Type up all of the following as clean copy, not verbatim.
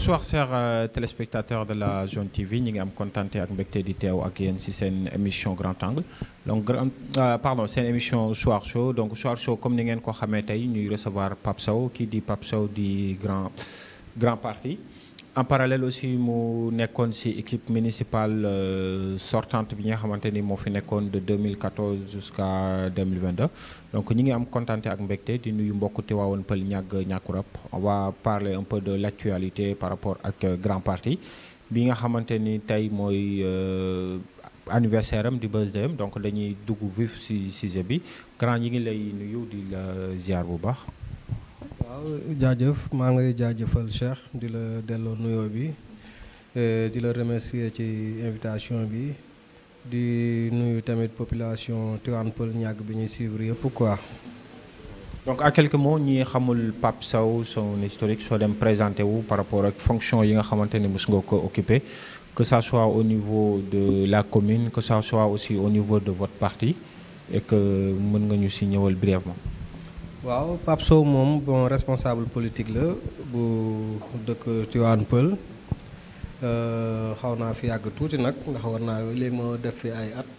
bonsoir chers téléspectateurs de la Zone TV ñi ngi am contenté ak mbégte di teew ak yéen ci seen émission Grand Angle donc seen émission Soir Show donc Soir Show comme ni ngeen ko xamee tey ñuy recevoir Pape Sow kii di Pape Sow di grand parti en parallèle aussi mu nekkoon ci équipe municipale sortante bi nga xamante ni moo fi nekkoon de 2014 jusqu'à 2022 donc ñi ngi am contenté ak mbégte di nuyu mbokk Tivaouane Peulh ñàkkurab on va parler un peu de l'actualité par rapport ak grand parti bi nga xamante ni tey mooy anniversaire am di birthday am donc dañuy dugg vif ci sujet bi grand ñi ngi lay nuyu di la ziar bu baax. waaw jaajëf maa ngi lay jaajëfal Cheikh di la delloo nuyoo bi di la remercier ci invitation bi di nuyu tamit population Tivaouane Peulh ñàgg bi ñuy suivre yëpp quoi. donc à quelques mots ñi xamul Pape Sow son historique soo dem présenté wu par rapport ak fonction yi nga xamante ni mos nga ko occupé que ça soit au niveau de la commune que ça soit aussi au niveau de votre parti et que mën nga ñu si ñëwal brièvement. waaw Pape Sow moom bon responsable politique la bu dëkk Tivaouane Peulh xaw naa fi yàgg tuuti nag ndax war naa léegi ma def fi ay at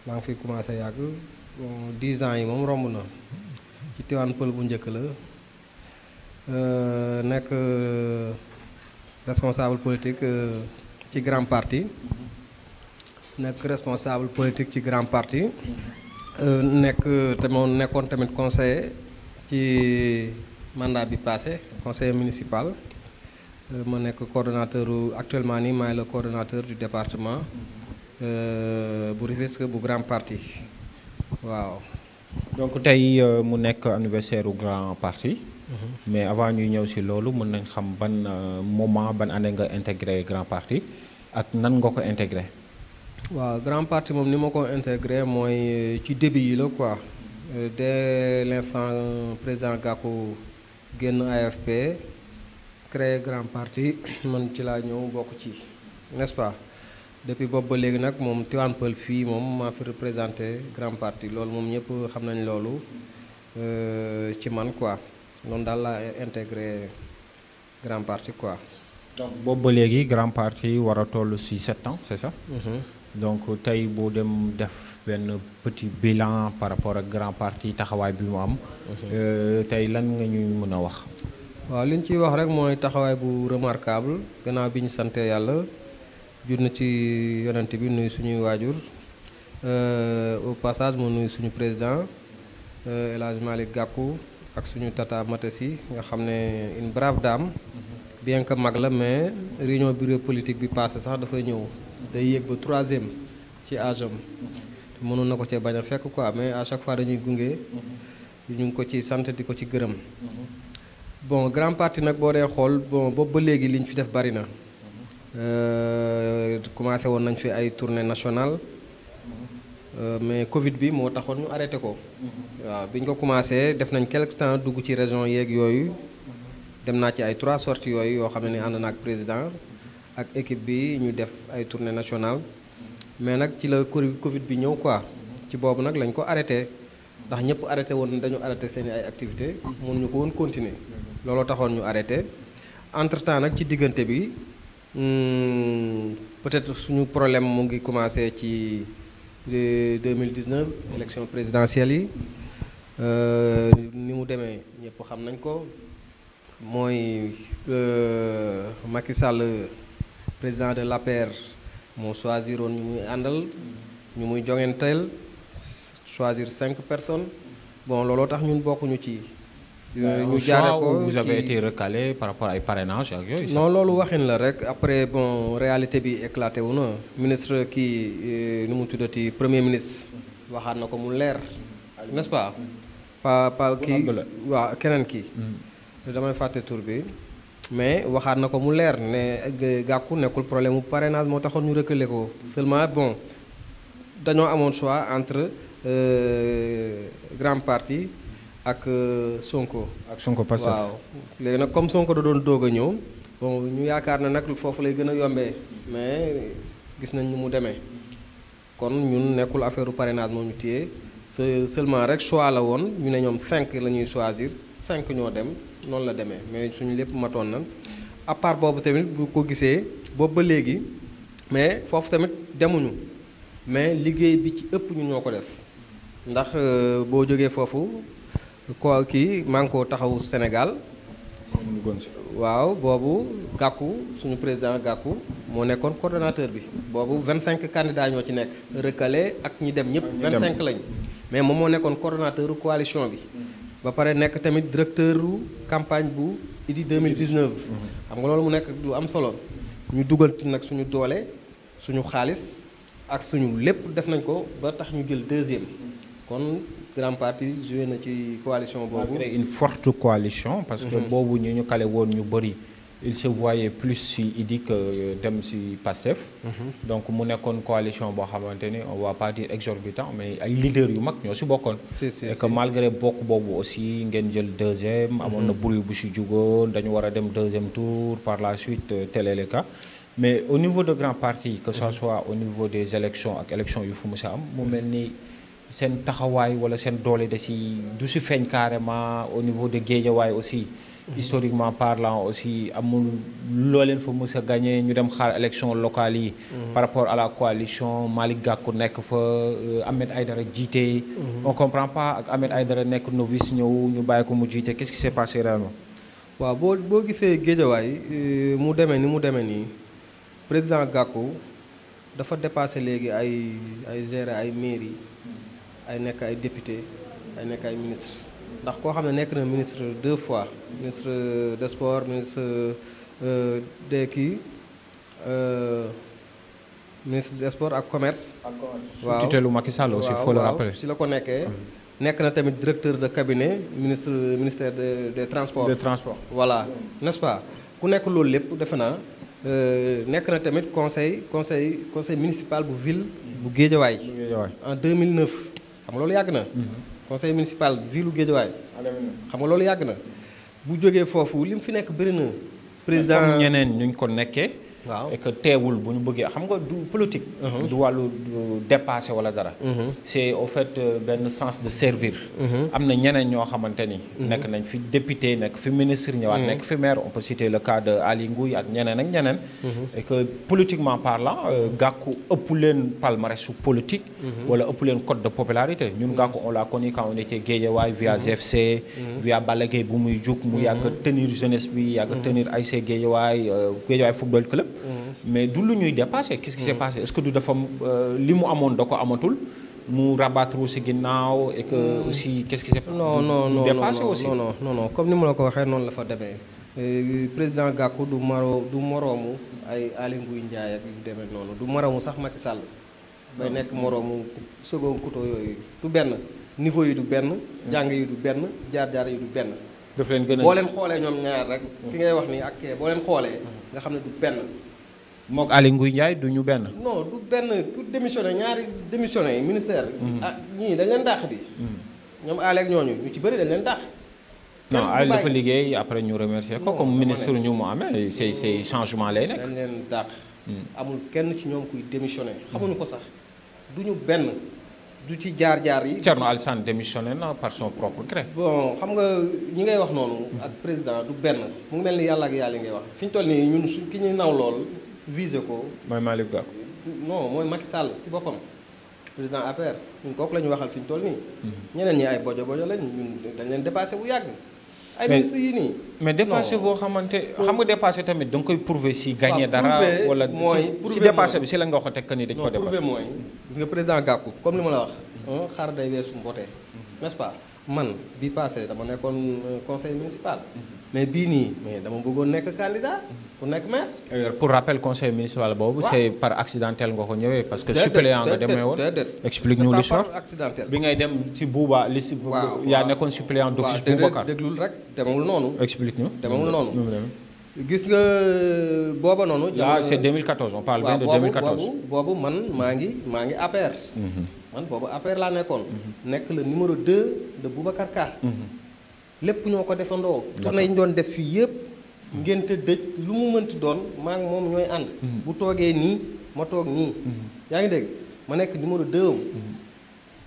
maa ngi fi commencé yàgg bon 10 ans yi moom romb na ci Tivaouane Peulh bu njëkk la nekk responsable politique ci grand parti nekk responsable politique ci grand parti nekkoon tamit conseiller ci mandat bi passé conseiller municipal ma nekk coordonnateur actuellement nii maay le coordonnateur du département bu Rufisque bu grand parti waaw. donc tey mu nekk anniversaire u grand parti. mais avant ñuy ñëw ci loolu mën nañ xam ban moment ban année nga intégré grand parti ak nan nga ko intégré. waaw grand parti moom ni ma ko intégré mooy ci début yi la quoi dès l'instant président Gakou génn AFP créé grand parti man ci laa ñëw bokk ci n'est-ce pas depuis boobu ba léegi nag moom Tivaouane Peulh fii moom maa fi représenté grand parti loolu moom ñëpp xam nañ loolu ci man quoi noonu daal laa intégré grand parti quoi. donc boobu ba léegi grand parti war a toll ci 7 ans c'est ça. donc tey boo dem def benn petit bilan par rapport ak grand parti taxawaay bi mu am. tey lan nga ñuy mën a wax. waaw li ñu ciy wax rek mooy taxawaay bu remarquable gannaaw bi ñu sante yàlla jur na ci yonent bi nuyu suñuy waajur au passage mu nuyu suñu président El Hadj Malick Gakou ak suñu tata Matassi nga xam ne une brave dame. bien que mag la mais réunion bureau politique bi passé sax dafay ñëw. day yéeg ba 3e ci âge am mënoon na ko cee bañ a fekk quoi mais à chaque fois dañuy gunge ñu ngi ko ci sant di ko ci gërëm bon grand parti nag boo dee xool bon boobu ba léegi li ñu fi def bari na commencé woon nañ fi ay tournée nationale mais Covid bi moo taxoon ñu arrêté ko waaw bi ñu ko commencé def nañ quelque temps dugg ci région yeeg yooyu dem naa ci ay 3 sorties yooyu yoo xam ne ni ànd na ak président ak équipe bi ñu def ay tournée nationale mais nag ci la Covid bi ñëw quoi ci boobu nag lañ ko arrêté ndax ñëpp arrêté woon dañu arrêté seeni ay activités mënuñu ko woon continuer looloo taxoon ñu arrêté entre temps nag ci diggante bi peut-être suñu problème mu ngi commencé ci 2019 élection présidentielle yi ni mu demee ñëpp xam nañ ko mooy Macky Sall président de l'APR moo choisiroon ñu muy àndal ñu muy joŋenteel choisir 5 personnes bon looloo tax ñun bokkuñu ci. ñu jaare ko vous avez été recalé par rapport ay parrainage ak yooyu. non loolu waxin la rek après bon réalité bi éclaté wu na ministre kii nu mu tuddati premier ministre waxaat na ko mu leer n'est-ce pas. pa kii waaw keneen kii. damay fàtte tur bi mais waxaat na ko mu leer ne Gakou nekkul problème mu parrainage moo taxoon ñu reculer ko seulement bon dañoo amoon choix entre grand parti ak Sonko. ak Sonko Pastef waaw léegi nag comme Sonko da doon doog a ñëw bon ñu yaakaar na nag foofu lay gën a yombee mais gis nañ ni mu demee kon ñun nekkul affaire parrainage moo ñu téye seulement rek choix la woon ñu ne ñoom 5 la ñuy choisir 5 ñoo dem noonu la demee mais suñu lépp matoon na à part boobu tamit bu ko gisee boobu ba léegi mais foofu tamit demuñu mais liggéey bi ci ëpp ñun ñoo ko def ndax boo jógee foofu ko kii maa ngi ko taxawu Sénégal. waaw boobu Gakou suñu président Gakou moo nekkoon coordonnateur bi boobu 25 candidats ñoo ci nekk recalé ak ñi dem ñëpp 25 lañ mais moom moo nekkoon coordonnateur coalition bi ba pare nekk tamit directeur campagne bu Idy 2019 xam nga loolu mu nekk lu am solo ñu dugal ci nag suñu doole suñu xaalis ak suñu lépp def nañ ko ba tax ñu jël deuxième kon grand parti joué na ci coalition boobu. malgré une forte coalition. parce que boobu ñu kale woon ñu bëri. il se voyait plus si Idy que dem si Pastef. donc mu nekkoon coalition boo xamante ni on va pas dire exorbitant mais ay leaders yu mag ñoo si bokkoon. et que malgré bokk boobu aussi ngeen jël deuxième. amoon na bruit bu si jugoon dañu war a dem deuxième tour par la suite tel est le cas. mais au niveau de grand parti que ça soit au niveau des élections ak élections yu fu mu sa am mu mel ni. seen taxawaay wala seen doole da si du si feeñ carrément au niveau de Guédiawaye aussi historiquement parlant aussi amul loo leen fa mës a gagné ñu dem xaar élection locale yi par rapport à la coalition Malick Gakou nekk fa Ahmed Aïdara jiite on comprend pas ak Ahmed Aïdara nekk novice ñëw ñu bàyyi ko mu jiite qu'est-ce qui s'est passé réellement waaw boo gisee Guédiawaye mu demee ni mu demee nii président Gakou dafa dépassé léegi ay gérer ay mairie ay nekk ay député ay nekk ay ministre ndax koo xam ne nekk na ministre 2 fois ministre des sports ministre des kii ministre des sports ak commerce. waaw sous tutelle Macky Sall aussi faut le rappeler. si la ko nekkee. nekk na tamit directeur de cabinet ministère des transports. des transports voilà n'est-ce pas ku nekk loolu lépp defe naa nekk na tamit conseil municipal bu ville bu Guédiawaye en 2009. xam nga loolu yàgg na. conseil municipal ville Guédiawaye. xam nga loolu yàgg na. bu jógee foofu li mu fi nekk bëri na. président comme ñeneen ñu ko nekkee. waaw et que teewul bu ñu bëggee xam nga du politique. du wàllu dépassé wala dara. c'est au fait benn sens de servir. am na ñeneen ñoo xamante ni. nekk nañ fi député nekk fi ministre ñëwaat nekk fi maire on peut citer le cas de Ali Ngouille ak ñeneen ak ñeneen. et que politiquement parlant Gakou ëpp leen palmarès su politique. wala ëpp leen code de popularité ñun Gakou on l'a connu quand on était Guédiawaye via GFC. via Balla Gaye bu muy jug mu yàgg tenir jeunesse bi yàgg tenir ASC Guédiawaye Guédiawaye football club. mais du lu ñuy dépassé qu'est-ce qui s'est passé est-ce que du dafa li mu amoon da ko amatul mu rabattre si ginnaaw et que aussi qu'est-ce qui s'est passé. non dépassé aussi non comme ni ma la ko waxee noonu la fa demee président Gakou du moroomu ay Aly Ngouille Ndiaye ak yu demee noonu du moroomu sax Macky Sall bay nekk moroomu second couteau yooyu du benn niveau yi du benn jàng yi du benn jaar-jaar yi du benn. daf leen gën a boo leen xoolee ñoom ñaar rek. ki ngay wax nii ak kee boo leen xoolee nga xam ne du benn. mook Aly Ngouille Ndiaye du ñu benn. non du benn ku démissionné ñaari démissionné ministère. ah ñii dañ leen dàq bi. ñoom Aly ak ñooñu ñu ci bëri dañ leen dàq. non Aly dafa liggéey après ñu remercier ko comme ministre ñu mu amee c'est changement lay nekk. dañ leen dàq. amul kenn ci ñoom kuy démissionné xamuñu ko sax du ñu benn du ci jaar-jaar yi. Thierno Alassane démissionné na par son propre gré. bon xam nga ñi ngay wax noonu. ak président du benn mu ngi mel ni yàlla ak yàlla ngay wax fi ñu toll nii ñun su ki ñu naw lool. visé ko. mooy Malick Gakou. non mooy Macky Sall ci boppam président APR ñun kooku la ñu waxal fi ñu toll nii. ñeneen ñi ay bojo lañ ñun dañ leen dépassé bu yàgg. ay ministres yii nii. mais dépassé boo xamante xam nga dépassé tamit da nga koy prouver si gagné dara. wala si dépassé bi si la nga wax teg que ni dañ ko dépassé. prouver mooy gis nga président Gakou comme ni ma la wax. xaar day weesu mbote n'est-ce pas man bii passé dama nekkoon conseil municipal. mais bii nii mais dama bëggoon nekk candidat pour nekk maire. pour rappel conseil municipal boobu. c'est par accidentel nga ko ñëwee. parce que suppléant nga demee woon. explique ñu l'histoire bi ngay dem ci Bouba li si. yaa nekkoon suppléant d'office Boubacar. déglul rek demewul noonu. explique ñu. demewul noonu. gis nga booba noonu. là c'est 2014 on parle bien de 2014. boobu man maa ngi APR. man boobu APR laa nekkoon. nekk le numéro 2 de Boubacar Ka. lépp ñoo ko defandoo. tournée yi ñu doon def fii yëpp. ngénte dëj lu mu mënti doon maa ngi moom ñooy ànd. bu toogee nii ma toog nii. yaa ngi dégg ma nekk numéro 2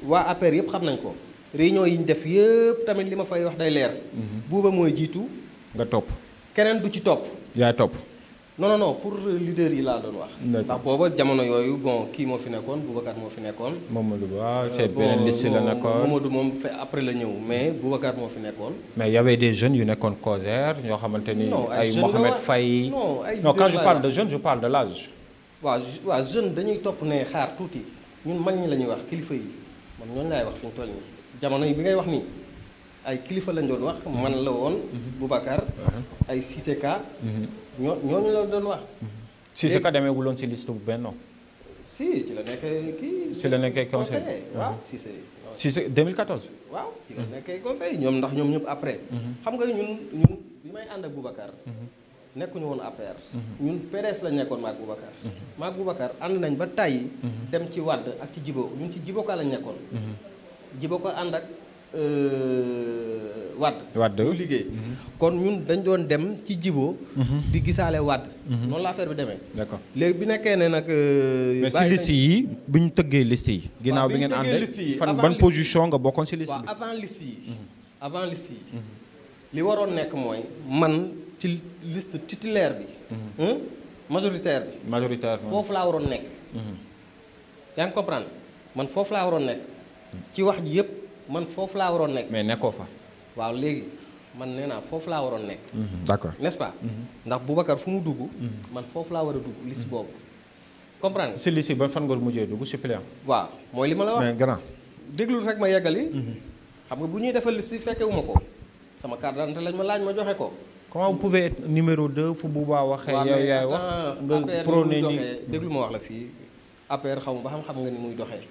waa APR yëpp xam nañ ko. réunion yi ñu def yëpp tamit li ma fay wax day leer. buuba mooy jiitu. nga topp. keneen du ci topp yaay topp. non pour leader yi laa doon wax. ndax booba jamono yooyu bon kii moo fi nekkoon Boubacar moo fi nekkoon. Mamadou Ba c'est beneen liste la nekkoon Mamadou moom fait après la ñëw mais Boubacar moo fi nekkoon. mais y avait des jeunes yu nekkoon COSER ñoo xamante ni. ay Mohamed Faye. non quand je parle de jeunes je parle de l'âge. waaw jeune dañuy topp ne xaar tuuti ñun mag ñi la ñuy wax kilifa yi man ñooñu laay wax fi ñu toll nii jamono yi bi ngay wax nii ay kilifa lañ doon wax man la woon. Boubacar ay Cissé Ka. ñooñu la doon wax. Cissé Ka demeewul woon ci liste bu Benno. si ci la nekkee kii. ci la nekkee conseil waaw Cissé 2014. waaw ci la nekkee conseil ñoom ndax ñoom ñëpp après. xam nga ñun bi may ànd ak Boubacar. nekkuñu woon APR. ñun PDS lañ nekkoon maag Boubacar. maag Boubacar ànd nañ ba tàyyi dem ci Wade ak ci Djibo ñun ci Djibo Ka lañ nekkoon. Djibo Ka ànd ak Wade ñu liggéey. kon ñun dañ doon dem ci Djibo. di gisaale Wade. noonu la affaire bi demee. d'accord léegi bi nekkee ne nag. mais si liste yi bu ñu tëggee liste yi. ginnaaw bi ngeen àndee fan ban position nga bokkoon si liste bi. waaw avant liste yi. li waroon nekk mooy man. ci liste titulaire bi. majoritaire bi. foofu laa waroon nekk. yaa ngi comprendre man foofu laa waroon nekk. ci wax ji yëpp man foofu laa waroon nekk. mais nekkoo fa. waaw léegi man nee naa foofu laa waroon nekk. d'accord n'est-ce pas. ndax Boubacar fu mu dugg. man foofu laa war a dugg liste boobu. comprendre nga. si liste ba fan nga mujjee dugg suppléant. waaw mooy li ma la wax. mais grand. déglul rek ma yeggali. xam nga bu ñuy defal liste yi fekkewuma ko. sama carte d'identité lañ ma laaj ma joxe ko. comment vous pouvez être numéro 2 fu Bouba waxee. yow yaay wax nga prôné ni déglu ma wax la fii APR xaw ma ba xam nga ni muy doxee.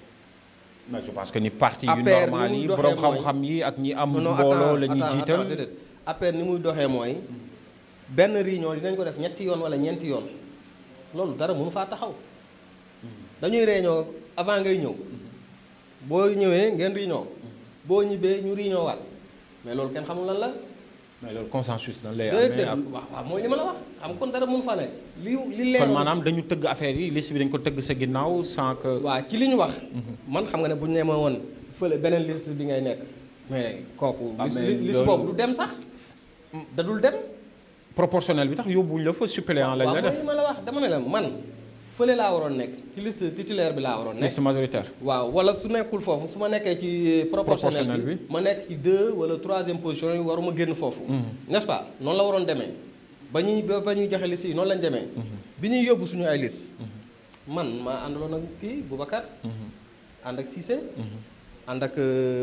mais je pense que ni parti yu normal yi borom xam-xam yi ak ñi am mbooloo la ñuy jiital. APR ni muy doxee mooy benn réunion dinañ ko def ñetti yoon wala ñeenti yoon loolu dara mënu faa taxaw. dañuy réunion avant ngay ñëw boo ñëwee ngeen réunion boo ñibbee ñu réunion waat mais loolu kenn xamul lan la. mais loolu consensus nan lay amee ak waaw mooy li ma la wax xam kon dara mënu fa nekk li leer kon maanaam dañu tëgg affaire yi liste bi dañu ko tëgg sa ginnaaw sans que. waaw ci li ñu wax. man xam nga ne bu ñu nee ma woon fële beneen liste bi ngay nekk mais kooku. liste boobu du dem sax da dul dem. proportionnel bi tax yóbbuwuñ la fa suppléant lañ la def. waaw mooy li ma la wax dama ne la man fële laa waroon nekk ci liste titulaire bi laa waroon nekk. liste majoritaire. waaw wala su nekkul foofu su ma nekkee ci proportionnel bi ma nekk ci 2 wala 3e position yi waruma génn foofu. n'est-ce pas noonu la waroon demee ba ñuy joxe liste yi noonu lañ demee. bi ñuy yóbbu suñu ay liste man maa àndaloon ak kii Boubacar. ànd ak Cissé. ànd ak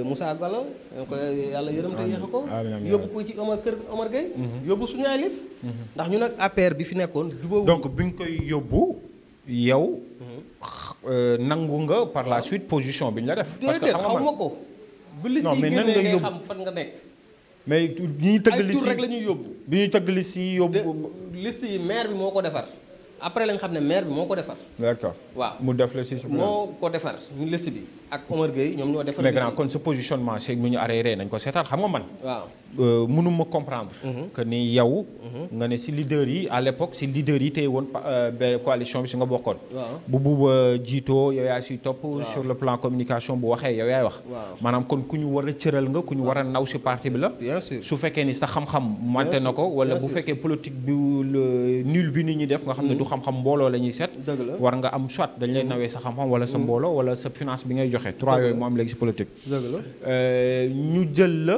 Moussa Gallo ko yàlla yërëm te yéex ko. yóbbu ko ci Omar Gueye. yóbbu suñu ay liste ndax ñu nag APR bi fi nekkoon. donc bi nga koy yóbbu. yow nangu nga par la suite position bi ñu la def. parce que xaw ma ko. bu liste yi génnee ngay xam fan nga nekk. mais ñi tëgg liste yi ay tur rek la ñuy yóbbu. bi ñuy tëgg liste yi yóbbu. liste yi maire bi moo ko defar après lañ xam ne maire bi moo ko defar. d'accord waaw mu def la si moo ko defar ñu liste bi ak Omar Gueye ñoom ñoo defar. mais grand kon sa positionnement c'est mu ñu arrêté nañ ko seetaan xam nga man. waaw mënuma comprendre. que ni yow. nga ne si leader yi à l'époque si leader yi tey woon coalition bi si nga bokkoon. bu buuba jiitoo yow yaa siy topp. sur le plan communication bu waxee yow yaay wax. maanaam kon ku ñu war a cëral nga ku ñu war a naw si parti bi la. bien sûr su fekkee ni sa xam-xam mante na ko. wala bu fekkee politique bi nul bi nit ñi def nga xam ne du xam-xam mbooloo la ñuy seet. war nga am soit dañ lay nawee sa xam-xam wala sa mbooloo wala sa finance bi ngay joxe. 3 yooyu moo am léegi si politique. ñu jël la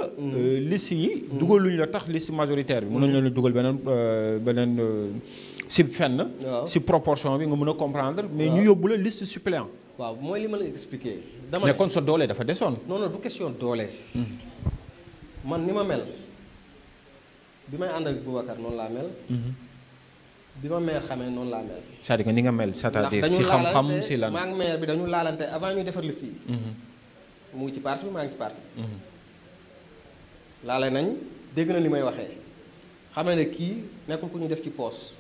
liste yi. dugaluñ la tax liste majoritaire bi. mën nañu leen dugal beneen si fenn. si proportion bi nga mën a comprendre. mais ñu yóbbu la liste suppléant. waaw mooy li ma la expliqué. mais kon sa doole dafa desoon. non du question doole. man ni ma mel bi may ànd ak Boubacar noonu laa mel. bi ma maire xamee noonu laa mel. c'est-à-dire que ni nga mel c'est-à-dire si xam-xam si lan. maa ngi maire bi dañu laalante avant ñu defar liste yi. mu ngi ci parti bi maa ngi ci parti bi. laale nañ dégg na li may waxee xam na ne kii nekkul ku ñu def ci poos.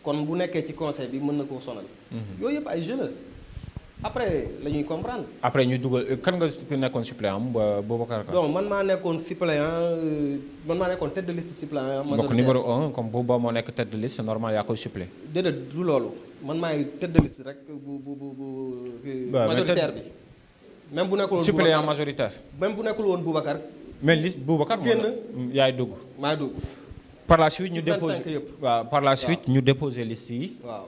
kon bu nekkee ci conseil bi mën na koo sonal. yooyu yëpp ay jeu la après la ñuy comprendre. après ñu dugal kan nga nekkoon suppléant Boubacar Ka. donc man maa nekkoon suppléant man maa nekkoon tête de liste suppléant. donc numéro 1 comme Bouba moo nekk tête de liste c'est normal yaa koy supplé. déedéet du loolu man maay tête de liste rek majoritaire bi. même bu nekkul woon suppléant majoritaire. même bu nekkul woon Boubacar. mais liste Boubacar génn yaay dugg. maay dugg. par la suite ñu 25 déposé yëpp. waaw par la suite ñu déposé liste yi. waaw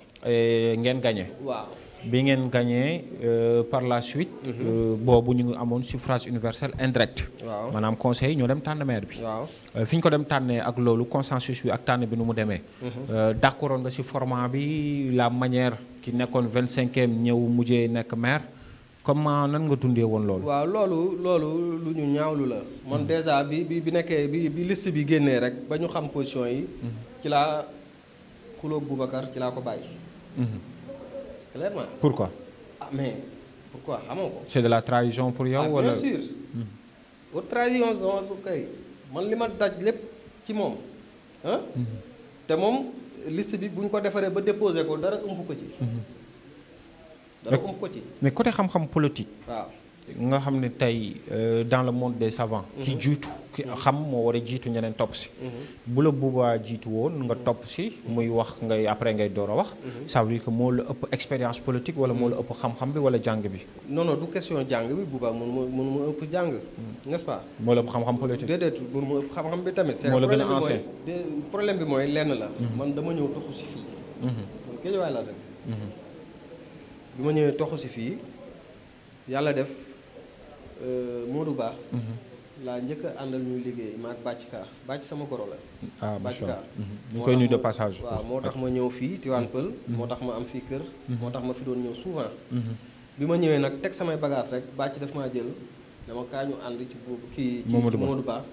ngeen gagné. waaw. bi ngeen gagné par la suite. boobu ñu ngi amoon suffrage universel indirect. waaw maanaam conseil ñoo dem tànn maire bi. waaw. fi ñu ko dem tànnee ak loolu consensus bi ak tànn bi nu mu demee. d'accordoon nga ci format bi la manière ki nekkoon 25e ñëw mujjee nekk maire comment nan nga dundee woon loolu. waaw loolu lu ñu ñaawlu la. man déjà bi nekkee bi liste bi génnee rek ba ñu xam position yi. ci laa xuloog Boubacar ci laa ko bàyyi. clairement. pourquoi. ah mais pourquoi xamoo ko. c'est de la trahison pour yow. wala bien sûr. haute trahison kay man li ma daj lépp ci moom ah. te moom liste bi bu ñu ko defaree ba déposé ko dara ëmb ko ci. dara ëmb ko ci. mais côté xam-xam politique. waaw. nga xam ne tey dans le monde des savants. ki jiitu ki xam moo war a jiitu ñeneen topp si. bu la boobaa jiitu woon nga topp si muy wax ngay après ngay door a wax. ça veut dire que moo la ëpp expérience politique wala moo la ëpp xam-xam bi wala jàng bi. non du question jàng bi boobaa mun ma ëpp jàng. n'est-ce pas. moo la ëpp xam-xam politique. déedéet mun ma ëpp xam-xam bi tamit. moo la gën a ancien problème bi mooy lenn la. man dama ñëw toxu si fii. man Guédiawaye laa dëkk. bi ma ñëwee toxu si fii yàlla def. Modou Ba. laa njëkk a àndal ñuy liggéey maag bàcc sama goro la. ah bàcc ka ñu koy nuyu de passage. waaw moo tax ma ñëw fii Tivaouane Peulh. moo tax ma am fii kër. moo tax ma fi doon ñëw souvent. bi ma ñëwee nag teg samay bagage rek bàcc daf maa jël dama kaa ñu ànd ci boobu kii. ci Modou Ba.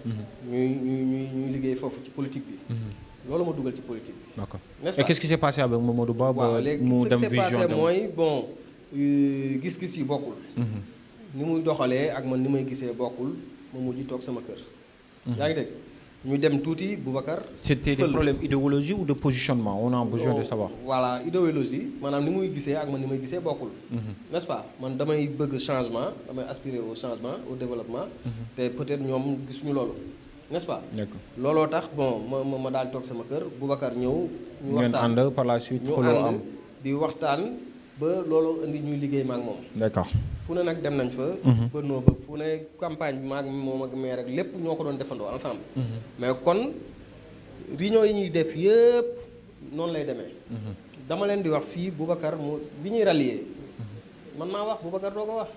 ñuy liggéey foofu ci politique bi. loolu ma dugal ci politique bi. d'accord n'est-ce pas et qu'est-ce qui s'est passé avec Modou Ba. waaw léegi mu dem ce qui s'est vision passé mooy bon gis-gis yi bokkul. ni muy doxalee ak man ni may gisee bokkul ma mujj toog sama kër. yaa ngi dégg ñu dem tuuti Boubacar. c'était des problèmes idéologie ou de positionnement on a besoin de savoir. voilà idéologie maanaam ni muy gisee ak man ni may gisee bokkul. n'est-ce pas man damay bëgg changement damay aspirer au changement au développement. te peut-être ñoom gisuñu loolu. n'est-ce pas. d'accord looloo tax bon ma daal toog sama kër Boubacar ñëw. ñu waxtaan ngeen ànd par la suite. ñu ànd di waxtaan. ba loolu indi ñuy liggéey maak moom. d'accord fu ne nag dem nañ fa. ba noo ba fu ne campagne bi maak moom ak maire rek lépp ñoo ko doon defandoo ensemble. mais kon réunion yi ñuy def yëpp noonu lay demee. dama leen di wax fii Boubacar bi ñuy rallier. man maa wax Boubacar doo ko wax.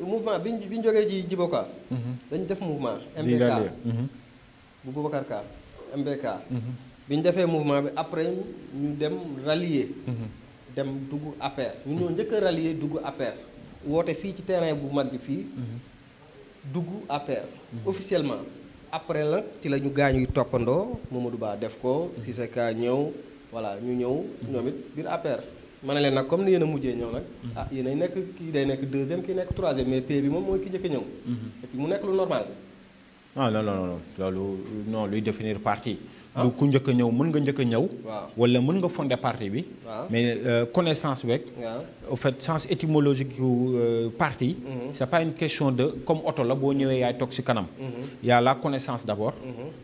mouvement bi ñu jógee ci Djiboka. dañu def mouvement. MBK bu Boubacar Ka MBK. bi ñu defee mouvement bi après ñu dem rallier. dem dugg APR ñu ñoo njëkk a rallier dugg APR woote fii ci terrain bu mag bi fii dugg APR officiellement après la ci la ñu gaañuy toppandoo Mamadou Ba def ko Cissé Ka ñëw voilà ñu ñëw ñoom it biir APR ma ne leen nag comme ni yéen a mujjee ñëw nag ah yéen ay nekk kii day nekk deuxième kii nekk troisième mais P bi moom mooy ki njëkk a ñëw et puis mu nekk lu normal non loolu non luy définir parti du ku njëkk a ñëw mën nga njëkk a ñëw. wala mën nga fonder parti bi. mais connaissance beeg. au fait sens étymologique yu parti. c'est pas une question de comme oto la boo ñëwee yaay toog ci kanam. y a la connaissance d'abord.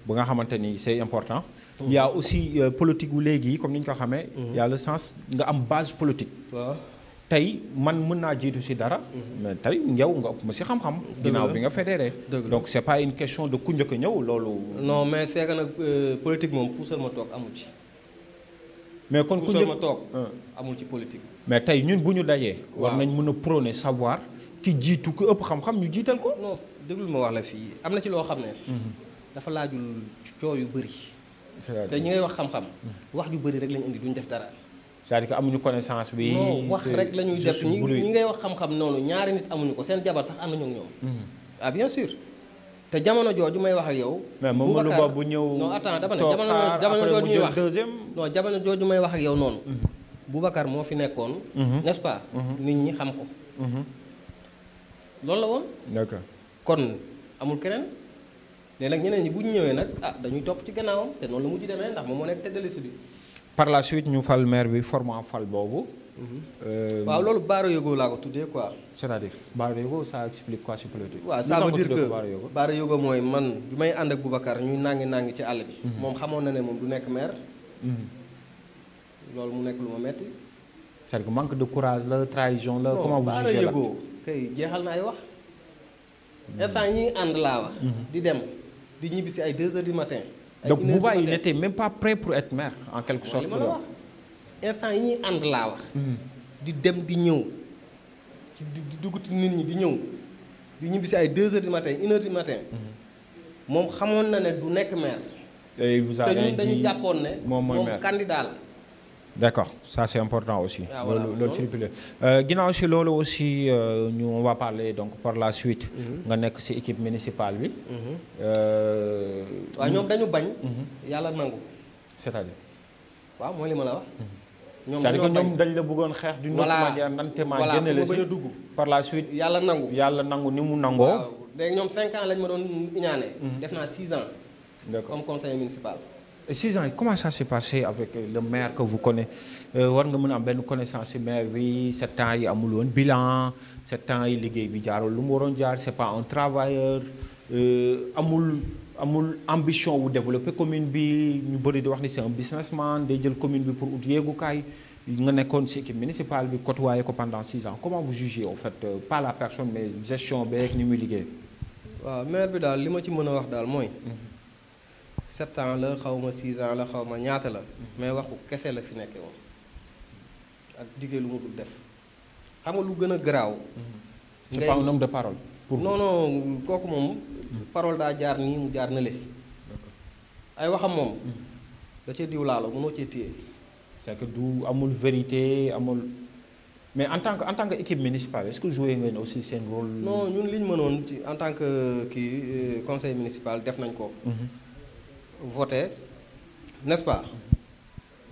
ba nga xamante ni c'est important. il y a aussi politique wu léegi comme ni ñu ko xamee. y a le sens nga am base politique. tey man mën naa jiitu ci dara. mais tey yow nga ëpp ma ci xam-xam. ginnaaw bi nga fédéré. donc c'est pas une question de ku njëkk a ñëw loolu. non mais c'est que nag politique moom puusal ma toog amul ci. mais kon ku puusal ma toog amul ci politique. mais tey ñun bu ñu dajee. war nañ mën a prôner savoir ki jiitu ku ëpp xam-xam ñu jiital ko. non déglul ma wax la fii am na ci loo xam ne. dafa laajul coow yu bëri. te ñi ngay wax xam-xam. wax ju bëri rek lañ indi duñ def dara. c'est-à-dire que amuñu connaissance bi. non wax rek la ñuy def ñi ngay wax xam-xam noonu ñaari nit amuñu ko seen jabar sax ànd nañu ak ñoom. ah bien sûr te jamono jooju may wax ak yow. mais Mamadou Ba bu ñëw non attends dama ne jamono jooju ñuy wax non jamono jooju may wax ak yow noonu. Boubacar moo fi nekkoon. n'est-ce pas. nit ñi xam ko. loolu la woon. d'accord kon amul keneen léegi nag ñeneen ñi bu ñu ñëwee nag ah dañuy topp ci gannaawam te noonu la mujj demee ndax moom moo nekk tête de liste bi. par la suite ñu fal maire bi format fal boobu. waaw loolu Baara Yogo laa ko tuddee quoi. c'est-à-dire Baara Yogo ça explique quoi sur politique. waaw ça veut dire que Baara Yogo mooy man bi may ànd ak Boubacar ñuy nangi ci àll bi. moom xamoon na ne moom du nekk maire. loolu mu nekk lu ma metti. c'est-à-dire que manque de courage la trahison la. comment vous jugez Baara Yogo kay jeexal na ay wax. instant ñuy ànd laa wax. di dem di ñibbi si ay 2 heures du matin donc Bouba il n'était même pas prêt pour être maire en quelque sorte. li ma la wax instant yi ñuy ànd laa wax. di dem di ñëw di dugg ci nit ñi di ñëw di ñibbi si ay 2 heures du matin 1 heure du matin. moom xamoon na ne du nekk maire. et vous avez te ñun dañu jàppoon ne. moom candidat la. d'accord ça c'est important aussi. loolu circulé ginnaaw si loolu aussi on va parler donc par la suite. nga nekk ci équipe municipale bi. waaw ñoom dañu bañ. yàlla nangu. c'est-à-dire. waaw mooy li ma la wax. c'est-à-dire que ñoom dañ la bëggoon xeex d'une autre manière nantement génne la si dugg par la suite yàlla nangu ni mu nangoo. waaw léegi ñoom 5 ans lañ ma doon iñaane. def naa 6 ans. d'accord comme conseiller municipal. et 6 ans comment ça s'est passé avec le maire que vous connaissez war nga mën a am benn connaissance ci maire bi 7 ans yi amul woon bilan 7 ans yi liggéey bi jaarul lu mu waroon jaar c'est pas un travailleur amul ambition wu développer commune bi ñu bëri di wax ni c'est un businessman day jël commune bi pour ut yéegukaay nga nekkoon ci équipe municipale bi côtoyé ko pendant 6 ans comment vous jugez en fait pas la personne mais gestion beeg ni muy liggéey. waaw maire bi daal li ma ci mën a wax daal mooy. 7 ans la xaw ma 6 ans la xaw ma ñaata la. mais waxu kese la fi nekkee woon ak jigéen lu mu dul def xam nga lu gën a garaaw. c'est pas un homme de parole. pour non kooku moom. parole daa jaar nii mu jaar na le. ay waxam moom. da cee diw laalo mënoo cee téye. c'est que du amul vérité amul mais en tant que équipe municipale est-ce que joué ngeen aussi seen rôle. non ñun li ñu mënoon ci en tant que kii conseil municipal def nañ ko. voté n'est-ce pas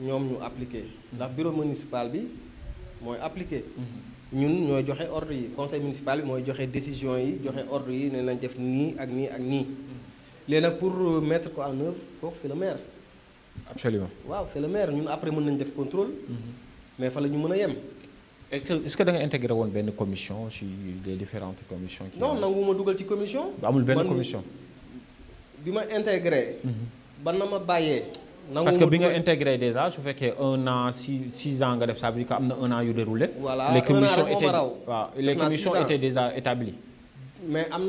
ñoom ñu appliqué ndax bureau municipal bi mooy appliqué. ñun ñooy joxe ordre yi conseil municipal bi mooy joxe décision yi joxe ordre yi ne nañ def nii ak nii ak nii. léegi nag pour mettre ko en œuvre kooku c'est le maire. absolument waaw c'est le maire ñun après mën nañ def contrôle. mais fa la ñu mën a yem. est-ce que da nga intégré woon benn commission ci les différentes commissions. non nangu ma dugal ci commission. amul benn commission. bi ma intégré. ba na ma bàyyee. parce que bi nga intégré déjà su fekkee 1 an 6 ans nga def ça veut dire que am na 1 an yu déroulé. voilà les commissions étaient waaw les commissions étaient déjà établies. mais am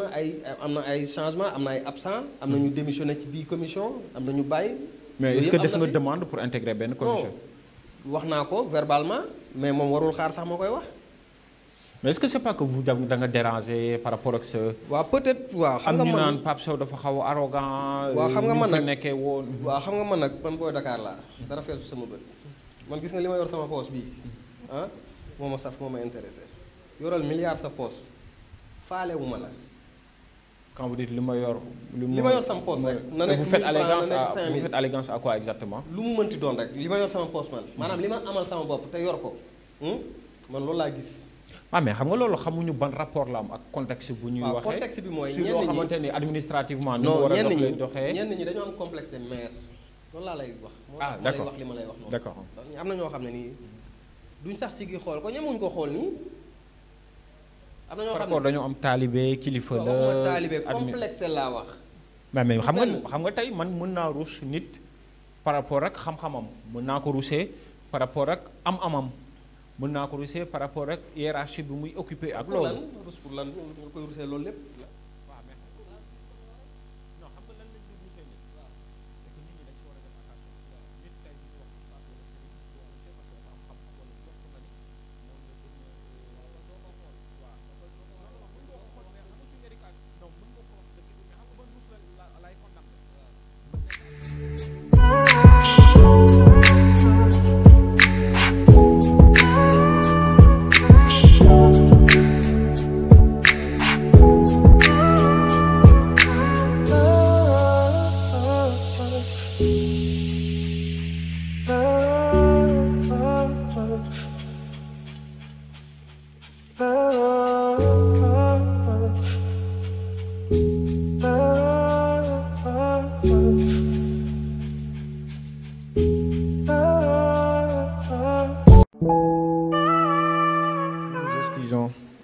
na ay changement am na ay absent am na ñu démissionné ci bii commission am na ñu bàyyi. mais est-ce que def nga demande pour intégrer benn commission. wax naa ko verbalement mais moom warul xaar sax ma koy wax. mais est-ce que c'est pas que vous da nga déranger par rapport ak sa. waaw peut-être waaw xam nga man am ñu naan Pape Sow dafa xaw a arrogant. waaw xam nga man nag nekkee woon. waaw xam nga man nag man booy Dakar laa dara feesu sama bët man gis nga li ma yor sama poche bii ah moo ma saf moo ma intéressé yoral milliard sa poche faalewuma la. quand vous dites li ma yor. li ma yor sama poche rek. na nekk 1000 francs na nekk 5000 vous faites allégeance à quoi exactement. lu mu mënti doon rek li ma yor sama poche man maanaam li ma amal sama bopp te yor ko man loolu laa gis. mais xam nga loolu xamuñu ban rapport la am ak contexte bu ñuy waxee. contexte bi mooy ñenn ñi loo xamante ni administrativement. ni mu non war a doxee ñenn ñi dañoo am complexe maire loolu laa lay wax. d'accord moo tax ma lay wax li ma lay wax noonu. d'accord am na ñoo xam ne nii duñ sax sigi xool ko ñemuñ ko xool nii. am na ñoo xam ne dañoo am taalibe kilifa la. waxuma taalibe complexe laa wax. mais xam nga tey man mën naa ruus nit par rapport ak xam-xamam mën naa ko ruusee par rapport ak am-amam. mën naa ko rusee par rapport ak hiérarchie bi muy occupé ak loolu. pour lan nga koy rusee loolu lépp. waaw mais xam nga non xam nga lan lañ di rusee nit. waaw c'est que nit ñi dañ ci war a def attention. nit tey ñu wax sax wala sëriñ bi doo rusee parce que dafa am xam-xam wala jot nga ni moom la gën a doo ko xool. waaw mën nga ko xool mais xam nga suñu éducation non mën nga ko wax dëgg bi mais xam nga ban rus la lay condamné.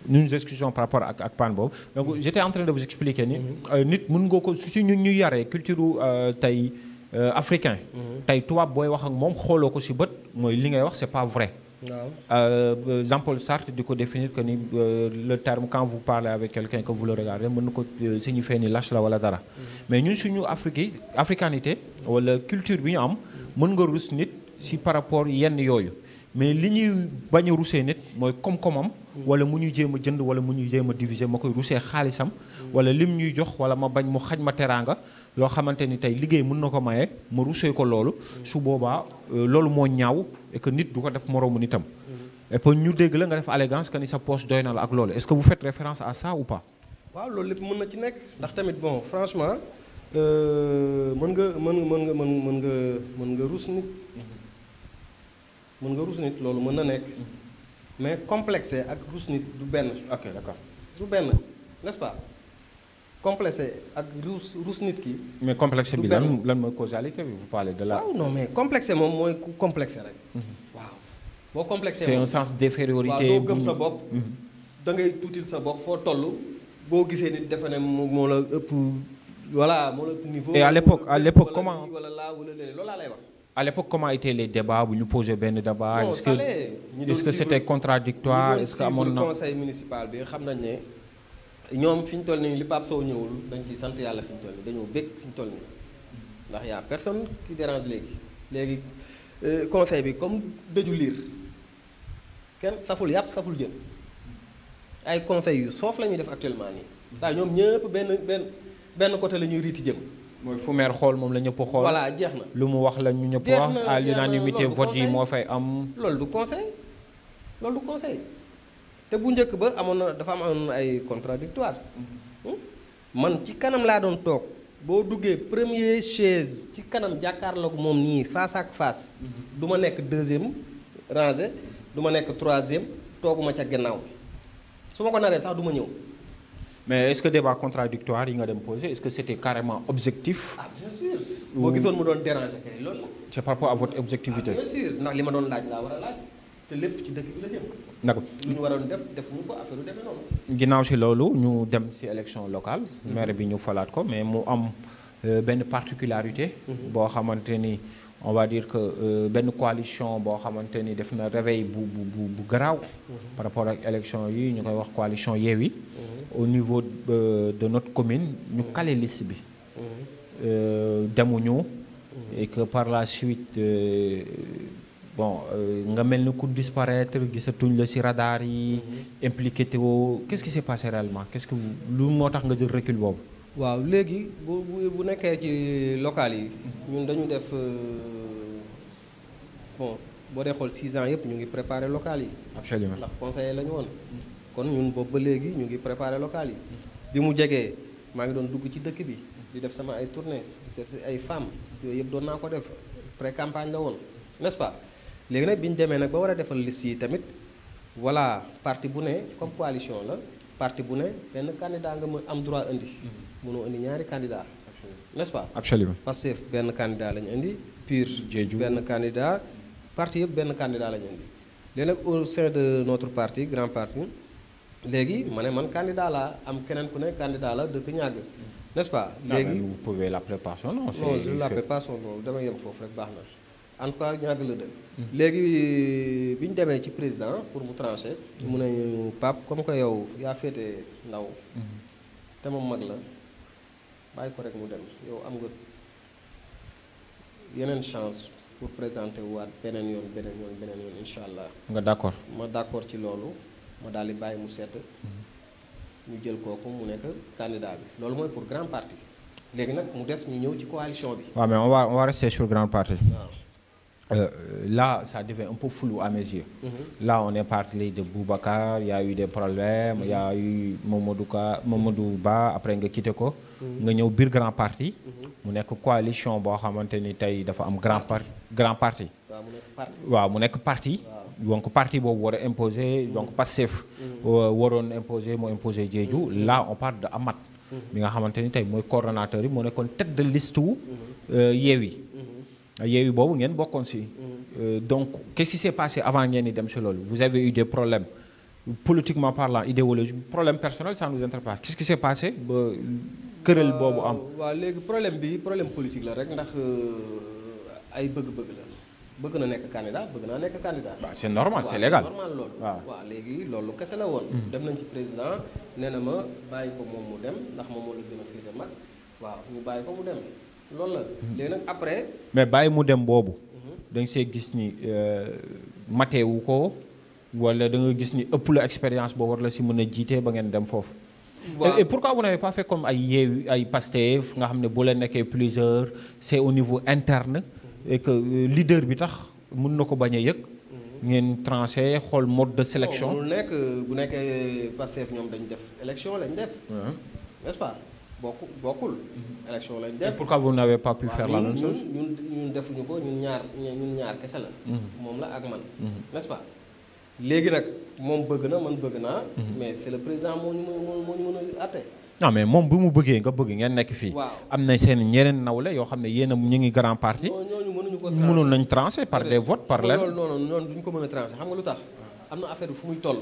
Nous nous excusons par rapport ak pan boobu donc j'étais en train de vous expliquer ni nit mën nga ko su ñu yaree culture tey africain tey tubaab booy wax ak moom xooloo ko ci bët mooy li ngay wax c'est pas vrai Jean-Paul Sartre di ko définir que ni le terme quand vous parlez avec quelqu'un que vous le regardez mën na ko signifier ni lâche la wala dara. mais ñun suñu africanité wala culture bi ñu am mën nga rus nit si par rapport yenn yooyu mais li ñuy bañ a rusee nit mooy koom-koomam. wala mu ñuy jéem a jënd wala mu ñuy jéem a diviser ma koy rusee xaalisam. wala lim ñuy jox wala ma bañ mu xaj ma teraanga loo xamante ni tey liggéey mën na ko maye ma rusee ko loolu. su boobaa loolu moo ñaaw et que nit du ko def moroomu nitam. et puis ñu dégg la nga def allégance que ni sa poche doy na la ak loolu est-ce que vous faites référence à ça ou pas. waaw loolu lépp mën na ci nekk ndax tamit bon franchement mën nga rus nit. mën nga rus nit loolu mën na nekk. mais complexé ak rus nit du benn. ok d'accord du benn n'est-ce pas complexé ak rus nit ki. mais complexé bi lan mooy causalité bi vous parlez de la. waaw non mais complexé moom mooy ku complexé rek. waaw boo complexé c'est un sens d'infériorité. waaw doo gëm sa bopp. da ngay tuutil sa bopp foo toll boo gisee nit defe ne moo la ëpp voilà moo la ëpp niveau. et à l'époque comment wala laa wala léeg loolu laa lay wax. à l'époque comment étaient les débats bu ñu posé benn débat. est-ce que c'était contradictoire est-ce que amoon na conseil municipal bi xam nañ ne ñoom fi ñu toll nii li Pape Sow ñëwul dañ ciy sant yàlla fi ñu toll nii dañoo bég fi ñu toll nii ndax y a personne qui dérange léegi conseil bi comme dëju liir kenn saful yàpp saful jën ay conseil yu soof la ñuy def actuellement nii. ndax ñoom ñëpp benn côté la ñuy riiti jëm. mooy fu meer xool moom la ñëpp xool. voilà jeex na lu mu wax la ñu ñëpp wax. à l'unanimité vote yi moo fay am. loolu du conseil te bu njëkk ba dafa amoon ay contradictoire man ci kanam laa doon toog boo duggee premier chaise ci kanam jàkkaarloog moom nii face ak face. du ma nekk deuxième rangée du ma nekk troisième tooguma ca gannaaw su ma ko naree sax du ma ñëw. mais est-ce que débat contradictoire yi nga dem poser est-ce que c'était carrément objectif. ah bien sûr. boo gisoon mu doon déranger kay loolu la. c'est par rapport à votre objectivité. bien sûr ndax li ma doon laaj laa war a laaj te lépp ci dëkk bi la jëm. d'accord lu ñu waroon defuñu ko affaire yu demee noonu. ginnaaw si loolu ñu dem si élection locale. maire bi ñu falaat ko mais mu am benn particularité. boo xamante ni on va dire que benn coalition boo xamante ni def na réveil bu garaaw. par rapport ak élection yi ñu koy wax coalition Yewwi. au niveau de notre commune ñu calé liste bi. demuñu. et que par la suite nga mel ni ku disparaître gisatuñ la ci radar yi. impliqué te woo qu'est-ce qui s'est passé réellement qu'est-ce que lu moo tax nga jël recul boobu. waaw léegi bu nekkee ci local yi ñun dañu def boo dee xool 6 ans yëpp ñu ngi préparer local yi. absolument ndax conseiller la ñu woon. kon ñun boobu ba léegi ñu ngi préparer local yi. bi mu jegee maa ngi doon dugg ci dëkk bi di def sama ay tournée c'est ay femmes yooyu yëpp doon naa ko def pré-campagne la woon n'est-ce pas léegi nag bi ñu demee nag ba war a defal liste yi tamit voilà parti bu ne comme coalition la parti bu ne benn candidat nga am droit indi. mënoo indi ñaari candidat n'est-ce pas. absolument Pastef benn candidat la ñu indi. PUR benn candidat parti yëpp benn candidat la ñu indi léegi nag au sein de notre parti grand parti. léegi ma ne man candidat laa am keneen ku ne candidat la dëkk ñàgg n'est-ce pas. léegi vous pouvez l'appeler par son nom. non je l'appelle pas son nom dama yem foofu rek baax na en tout cas ñàgg la dëkk. léegi bi ñu demee ci président pour mu trancher. mu ne Pape comme que yow yaa féete ndaw. te moom mag la bàyyi ko rek mu dem yow am nga yeneen chance pour présenter waat beneen yoon incha allah. nga d'accord. ma d'accord ci loolu. ma daal di bàyyi mu sedd ñu jël kooku mu nekk candidat bi loolu mooy pour grand parti léegi nag mu des ñu ñëw ci coalition bi. waaw mais on va rester sur grand parti. Là ça devient un peu flou à mes yeux. Là on est parti de Boubacar il y a eu des problèmes il y a eu Mamadou Ba après nga quitté ko. nga ñëw biir grand parti. mu nekk coalition boo xamante ni tey dafa am grand parti. waaw mu nekk parti. donc parti boobu war a imposer donc Pastef waroon imposer moo imposer Diédhiou là on parle de Amath mi nga xamante ni tey mooy coordonnateur yi moo nekkoon tête de liste wu Yewwi boobu ngeen bokkoon si donc qu'est-ce qui s'est passé avant ngeen di dem si loolu vous avez eu des problèmes politiquement parlant idéologique problème personnel ça nous interpelle qu'est-ce qui s'est passé ba këral boobu am waaw léegi problème politique la rek ndax ay bëgg-bëgg la bëgg na nekk candidat bëgg naa nekk candidat. waaw c'est normal c'est légal normal loolu. waaw waaw léegi loolu kese la woon. dem nañ ci président nee na ma bàyyi ko moom mu dem ndax moom moo la gën a féete mag waaw ñu bàyyi ko mu dem loolu la. léegi nag après. mais bàyyi mu dem boobu. da nga see gis ni mateewu ko wala da nga gis ni ëpp la expérience boo war la si mën a jiite ba ngeen dem foofu. waaw et pourquoi vous n'avez pas fait comme ay Yewwi ay Pastef nga xam ne boo leen nekkee plusieurs c'est au niveau interne. et que leader bi tax mën na ko bañ a yëg. ngeen tranché xool mode de sélection. mu nekk bu nekkee Pastef ñoom dañu def élection lañ def. n'est-ce pas bokkul. élection lañ def. et pourquoi vous n'avez pas pu faire la même chose. ñun defuñu ko ñun ñaar kese la. moom la ak man. n'est-ce pas léegi nag moom bëgg na man bëgg naa. mais c'est le président moo ñu mën a àtte. non mais moom bi mu bëggee nga bëgg ngeen nekk fii. waaw am na seen ñeneen nawle yoo xam ne yéen a ñu ngi grand parti. ñooñu mënuñu ko mënoon nañ tranché par des votes par lenn. loolu noonu duñu ko mën a tranché xam nga lu tax. am na affaire bi fu muy toll.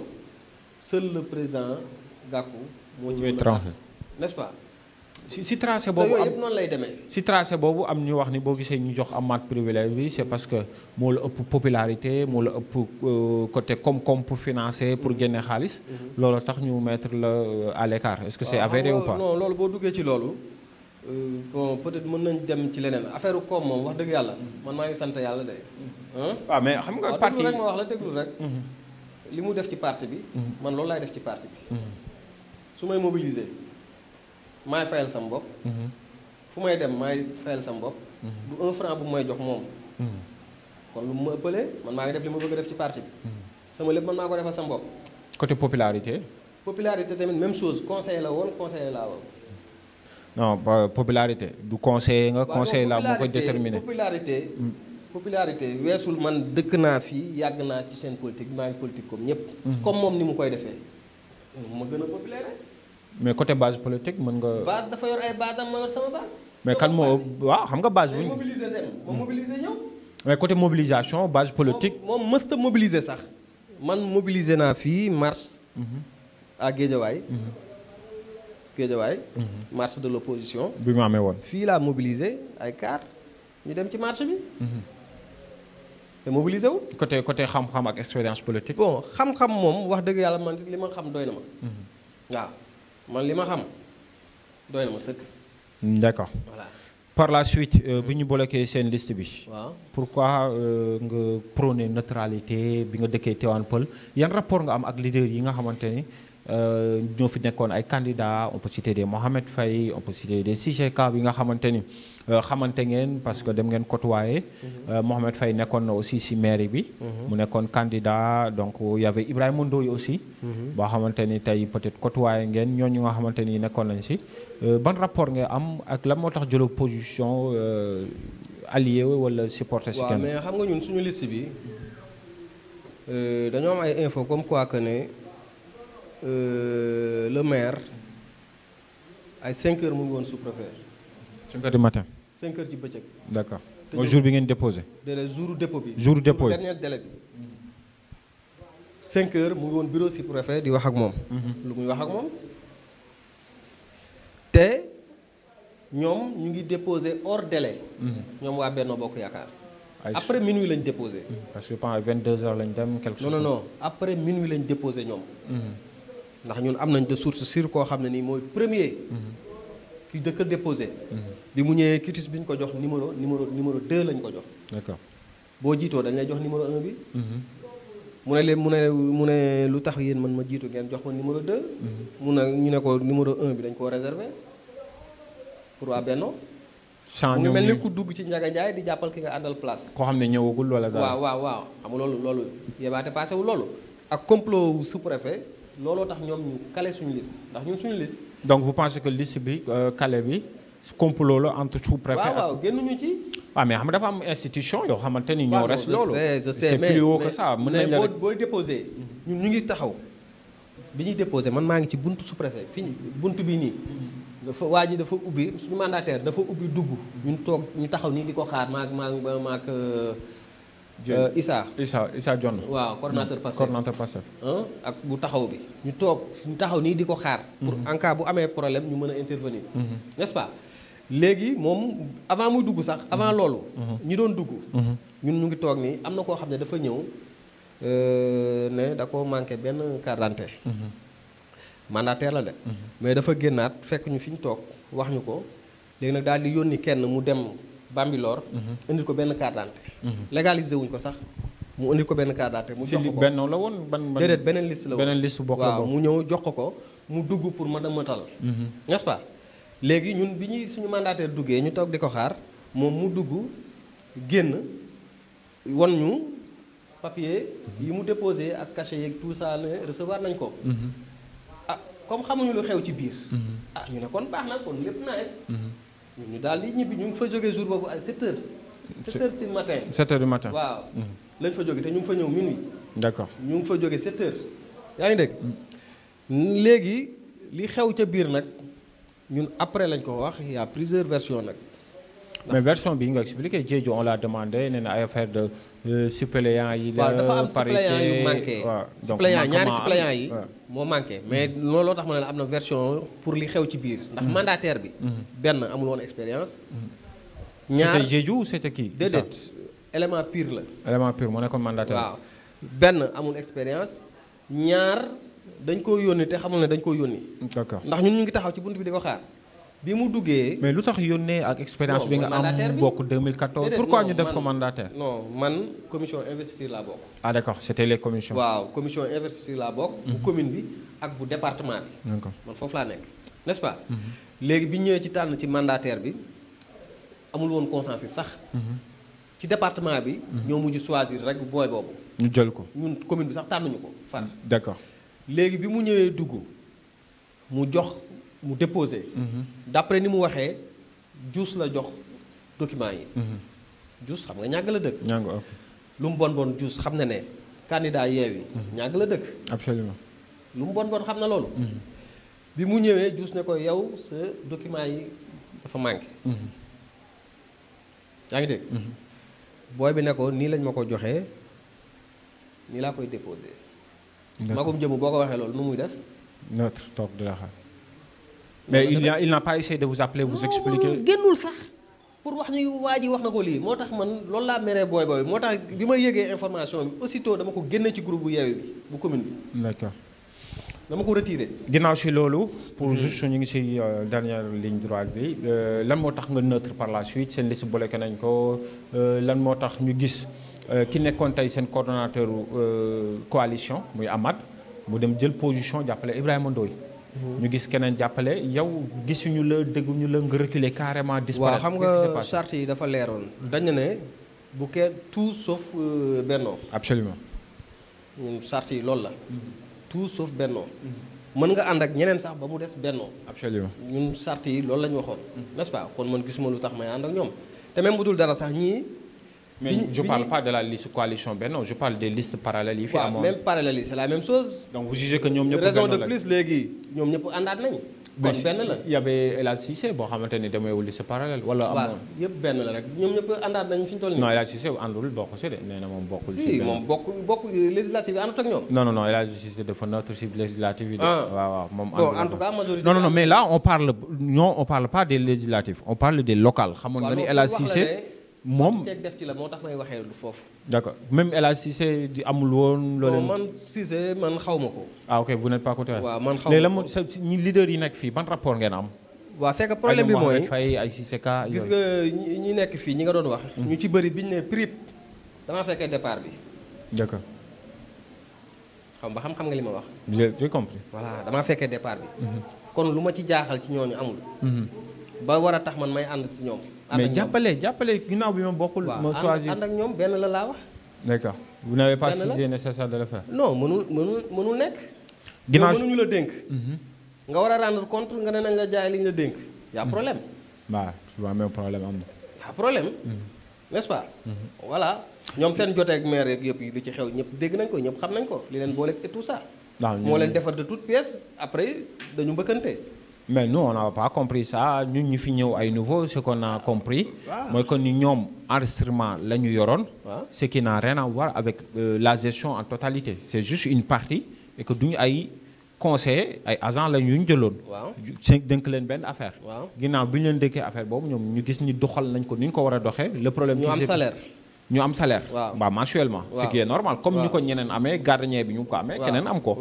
seul le président Gakou moo ci mën a tranché n'est-ce pas. si tracé boobu am yëpp noonu lay demee. si tracé boobu am ñu wax ni boo gisee ñu jox Amath privilège bi c'est parce que moo la ëpp popularité moo la ëpp côté koom-koom pour financer pour génne xaalis. loolu tax ñu mettre la à l'écart est-ce que c'est avéré ou pas. non loolu boo duggee ci loolu bon peut-être mën nañ dem ci leneen affaire koom moom wax dëgg yàlla man maa ngi sant yàlla de. waaw mais xam nga parti déglu rek ma wax la déglu rek. li mu def ci parti bi. man loolu laay def ci parti bi. su may mobiliser. maay fayal sama bopp. fu may dem maay fayal sama bopp. du 1 franc bu may jox moom. kon lu ma ëppalee man maa ngi def li ma bëgg a def ci parti bi. sama lépp man maa ko defal sama bopp. côté popularité. popularité tamit même chose conseiller la woon conseiller laa woon. non popularité du conseiller nga conseiller la moo koy déterminer. popularité weesul man dëkk naa fii yàgg naa ci seen politique maa ngi politique comme ñëpp. comme moom ni mu koy defee. ma gën a populaire. mais côté base politique mën nga. base dafa yor ay base am ma yor sama base. mais kan moo waaw xam nga base bu ñu. mobiliser dem ma mobiliser ñëw. mais côté mobilisation base politique. moom mësta mobiliser sax. man mobiliser naa fii marche. à Guédiawaye. Guédiawaye. marche de l'opposition. bi mu amee woon. fii laa mobiliser ay car ñu dem ci marche bi. te mobiliser wu. côté xam-xam ak expérience politique. bon xam-xam moom wax dëgg yàlla man li ma xam doy na ma. waaw man li ma xam doy na ma sëkk. d'accord. voilà. par la suite bi ñu bloqué seen liste bi. waaw pourquoi nga prôner neutralité bi nga dëkkee Tivaouane Peulh yan rapport nga am ak leader yi nga xamante ni ñoo fi nekkoon ay candidats on peut citer des Mohamed Faye on peut citer des CGK bi nga xamante ni xamante ngeen parce que dem ngeen côtoyer. Mohamed Faye nekkoon na aussi ci mairie bi. mu nekkoon candidat donc y avait Ibrahima Ndoye aussi. boo xamante ni tey peut-être côtoyer ngeen ñooñu nga xamante ni nekkoon nañ ci. ban rapport nga am ak lan moo tax jëloo position allié wala supporter ci kenn. waaw mais xam nga ñun suñu liste bi dañoo am ay info comme quoi que ne le maire ay 5 heures mu ngi woon sous-préfet. 5 heures du matin. 5 heures ci bëccëg. d'accord au jour bi ngeen déposé. déedéet jour dépôt bi. jour dépôt bi dernier délai bi. 5 heures mu ngi woon bureau sous-préfet di wax ak moom. lu muy wax ak moom. te ñoom ñu ngi déposé hors délai. ñoom waa Benno Bokk Yaakaar. après minuit lañ déposé. parce que pendant 22 heures lañ dem quelque chose. non après minuit lañ déposé ñoom. ndax ñun am nañ de source sûre koo xam ne nii mooy premier. ki dëkk déposé. bi mu ñëwee quitus bi ñu ko jox numéro 2 lañ ko jox. d'accord boo jiitoo dañ lay jox numéro 1 bi. mu ne leen mu ne lu tax yéen man ma jiitu ngeen jox ma numéro 2. mu ne ñu ne ko numéro 1 bi dañ koo réservé pour waa Benno. sans mu ngi mel ni ku dugg ci Ndiaga Ndiaye di jàppal ki nga àndal place. koo xam ne ñëwagul wala dara. waaw xam nga loolu yebaate passé wu loolu. ak complot wu sous-préfet looloo tax ñoom ñu kale suñu liste ndax ñun suñu liste. donc vous pensez que liste bi kale bi complot la entre sous-préfet. waaw génnuñu ci. waaw mais xam nga dafa am institution yoo xamante ni ñoo res loolu. je sais mais plus haut que ça mën nañ la booy déposé ñun ñu ngi taxaw bi ñuy déposé man maa ngi ci buntu sous-préfet fii buntu bi nii. dafa waa ji dafa ubbi suñu mandataire dafa ubbi dugg ñun toog ñu taxaw nii di ko xaar maak Issa Dione. waaw coordonnateur Pastef ak bu taxaw bi ñu taxaw nii di ko xaar. pour en cas bu amee problème ñu mën a intervenir. n'est-ce pas léegi moom avant muy dugg sax avant loolu. ñi doon dugg. ñun ñu ngi toog nii am na koo xam ne dafa ñëw ne da ko manqué benn carte d'identité mandataire la de mais dafa génnaat fekk ñu fi ñu toog wax ñu ko léegi nag daal di yónni kenn mu dem Bambilor indil ko benn carte d'identité légalisé wuñ ko sax mu indil ko benn carte d'identité mu jox ko benn la woon déedéet beneen liste la woon beneen liste bokk waaw mu ñëw jox ko mu dugg pour madame matal n'est-ce pas léegi ñun bi ñuy suñu mandataire duggee ñu toog di ko xaar moom mu dugg génn won ñu papier yi mu déposé ak cachet yeeg tout ça ne recevoir nañ ko ah comme xamuñu lu xew ci biir ah ñu ne kon baax na kon lépp nice ñu daal di ñibbi ñu ngi fa jógee jour boobu ay 7 heures 7 heures du matin 7 heures du matin waaw lañ fa jóge te ñu ngi fa ñëw minuit d'accord ñu ngi fa jóge 7 heures yaa ngi dégg léegi li xew ca biir nag ñun après lañ ko wax il y a plusieurs versions nag mais version bi nga expliqué Diédhiou on l'a demandé nee na ay affaire de suppléants yi la waaw dafa am suppléants yu manqué suppléants ñaari suppléants yi moo manqué mais looloo tax ma ne la am na version pour li xew ci biir ndax mandataire bi benn amul woon expérience ñaar c'était Diédhiou ou c'était qui déedéet élément pur la élément pur moo nekkoon mandataire waaw benn amul expérience ñaar dañ ko yónni te xamul ne dañ ko yónni d'accord ndax ñun ñu ngi taxaw ci bunt bi di ko xaar bi mu duggee. mais lu tax yónnee ak expérience bi nga am bokk 2014 pourquoi ñu def ko mandataire. non man commission investiture laa bokk. ah d'accord c'était les commissions. waaw commission investiture laa bokk. bu commune bi ak bu département bi. d'accord man foofu laa nekk n'est-ce pas. léegi bi ñëwee ci tànn ci mandataire bi amul woon consensus sax. ci département bi. ñoo mujj choisir rek booy boobu. ñu jël ko ñun commune bi sax tànnuñu ko far. d'accord léegi bi mu ñëwee dugg mu jox. mu déposé. d'après ni mu waxee Diouf la jox document yi. Diouf xam nga ñàgg la dëkk. ñàgg ok lu mu bon Diouf xam na ne candidat Yewwi ñàgg la dëkk. absolument lu mu bon xam na loolu. bi mu ñëwee Diouf ne ko yow sa document yi dafa manqué. yaa ngi dégg. booy bi ne ko nii lañ ma ko joxee nii laa koy déposé. magum jëmm boo ko waxee loolu nu muy def. neutre toog de la xaar. mais il n'a pas essayé de vous appeler vous expliquer. génnul sax pour wax ni waa ji wax na ko lii moo tax man loolu laa meree booy moo tax bi ma yëgee information bi aussitôt dama ko génne ci groupe bu Yewwi bi bu commune bi. d'accord dama ko retiré. ginnaaw si loolu. pour juste ñu ngi si dernière ligne droite bi lan moo tax nga neutre par la suite seen liste bloqué nañ ko lan moo tax ñu gis ki nekkoon tey seen coordonnateur coalition muy Amath mu dem jël position jàppale Ibrahima Ndoye. ñu gis keneen jàppale yow gisuñu la dégguñu la nga reculer carrément disparaître. waaw xam nga charte yi dafa leeroon. dañ ne bu kenn tout sauf bennoo. absolument ñun charte yi loolu la. tout sauf bennoo. mën nga ànd ak ñeneen sax ba mu des bennoo. absolument ñun charte yi loolu la ñu waxoon. n'est-ce pas kon man gisuma lu tax may ànd ak ñoom te même bu dul dara sax ñii. mais je parle pas de la liste coalition Benno je parle des listes parallèles yi fi amoon. même parallèle yi c'est la même chose. donc vous jugez que ñoom ñëpp raison de plus léegi ñoom ñëpp àndaat nañ kon benn la. y avait El Hadj Cissé boo xamante ni demeewul liste parallèle wala amoon. waaw yëpp benn la rek ñoom ñëpp àndaat nañ fi ñu toll nii. non El Hadj Cissé àndul bokk si de nee na moom bokkul. si moom bokk législative yi àndut ak ñoom. non El Hadj Cissé dafa neutre si législative yi. waaw moom. bon en tout cas majorité. non mais là on parle pas des législatives on parle des locales. xamoon nga ni El Hadj Cissé moom def ci la moo tax may waxee lu foofu. d'accord même El Hadj Cissé di amul woon. loolu man Cissé man xaw ma ko. ah ok vous n'êtes pas côté. waaw man xaw ma ko léegi lan moo ñi leader yi nekk fii ban rapport ngeen am. waaw fekk problème bi mooy Faye ay Cissé Ka gis nga ñi nekk fii ñi nga doon wax. ñu ci bëri bi ñu ne prip damaa fekkee départ bi. d'accord. xam nga li ma wax. j'ai compris. voilà damaa fekkee départ bi. kon lu ma ci jaaxal ci ñooñu amul. ba war a tax man may ànd si ñoom. mais jàppale ginnaaw bi ma bokkul. ma choisir ànd ak ñoom benn la laa wax. d'accord vous n'avez pas jugé nécessaire de le faire. non mënul nekk. ginnaaw mënuñu la dénk. nga war a rendre compte nga ne nañ la jaay li ñu la dénk. y a problème. waaw souvent même problème am na. y a problème. n'est-ce pas. voilà ñoom seen jotee ak maire yeeg yëpp yi li ci xew ñëpp dégg nañ ko ñëpp xam nañ ko li leen boole et tout ça. moo leen defar de toutes pièces après dañu mbëkkante. mais nous on n'a pas compris ça ñun ñu fi ñëw ay nouveau ce qu'on a compris. mooy que ni ñoom enregistrement la ñu yoroon. ce qui n'a rien à voir avec la gestion en totalité c'est juste une partie et que duñu ay conseillers ay agents la ñu jëloon. waaw dénk leen benn affaire. waaw ginnaaw bi ñu leen dénkee affaire boobu ñoom ñu gis ni doxal nañ ko ni ñu ko war a doxee. le problème ñu am salaire. ñu am salaire. waaw mensuellement. ce qui est normal comme ni ko ñeneen amee gardien bi ñu ko amee. keneen am ko.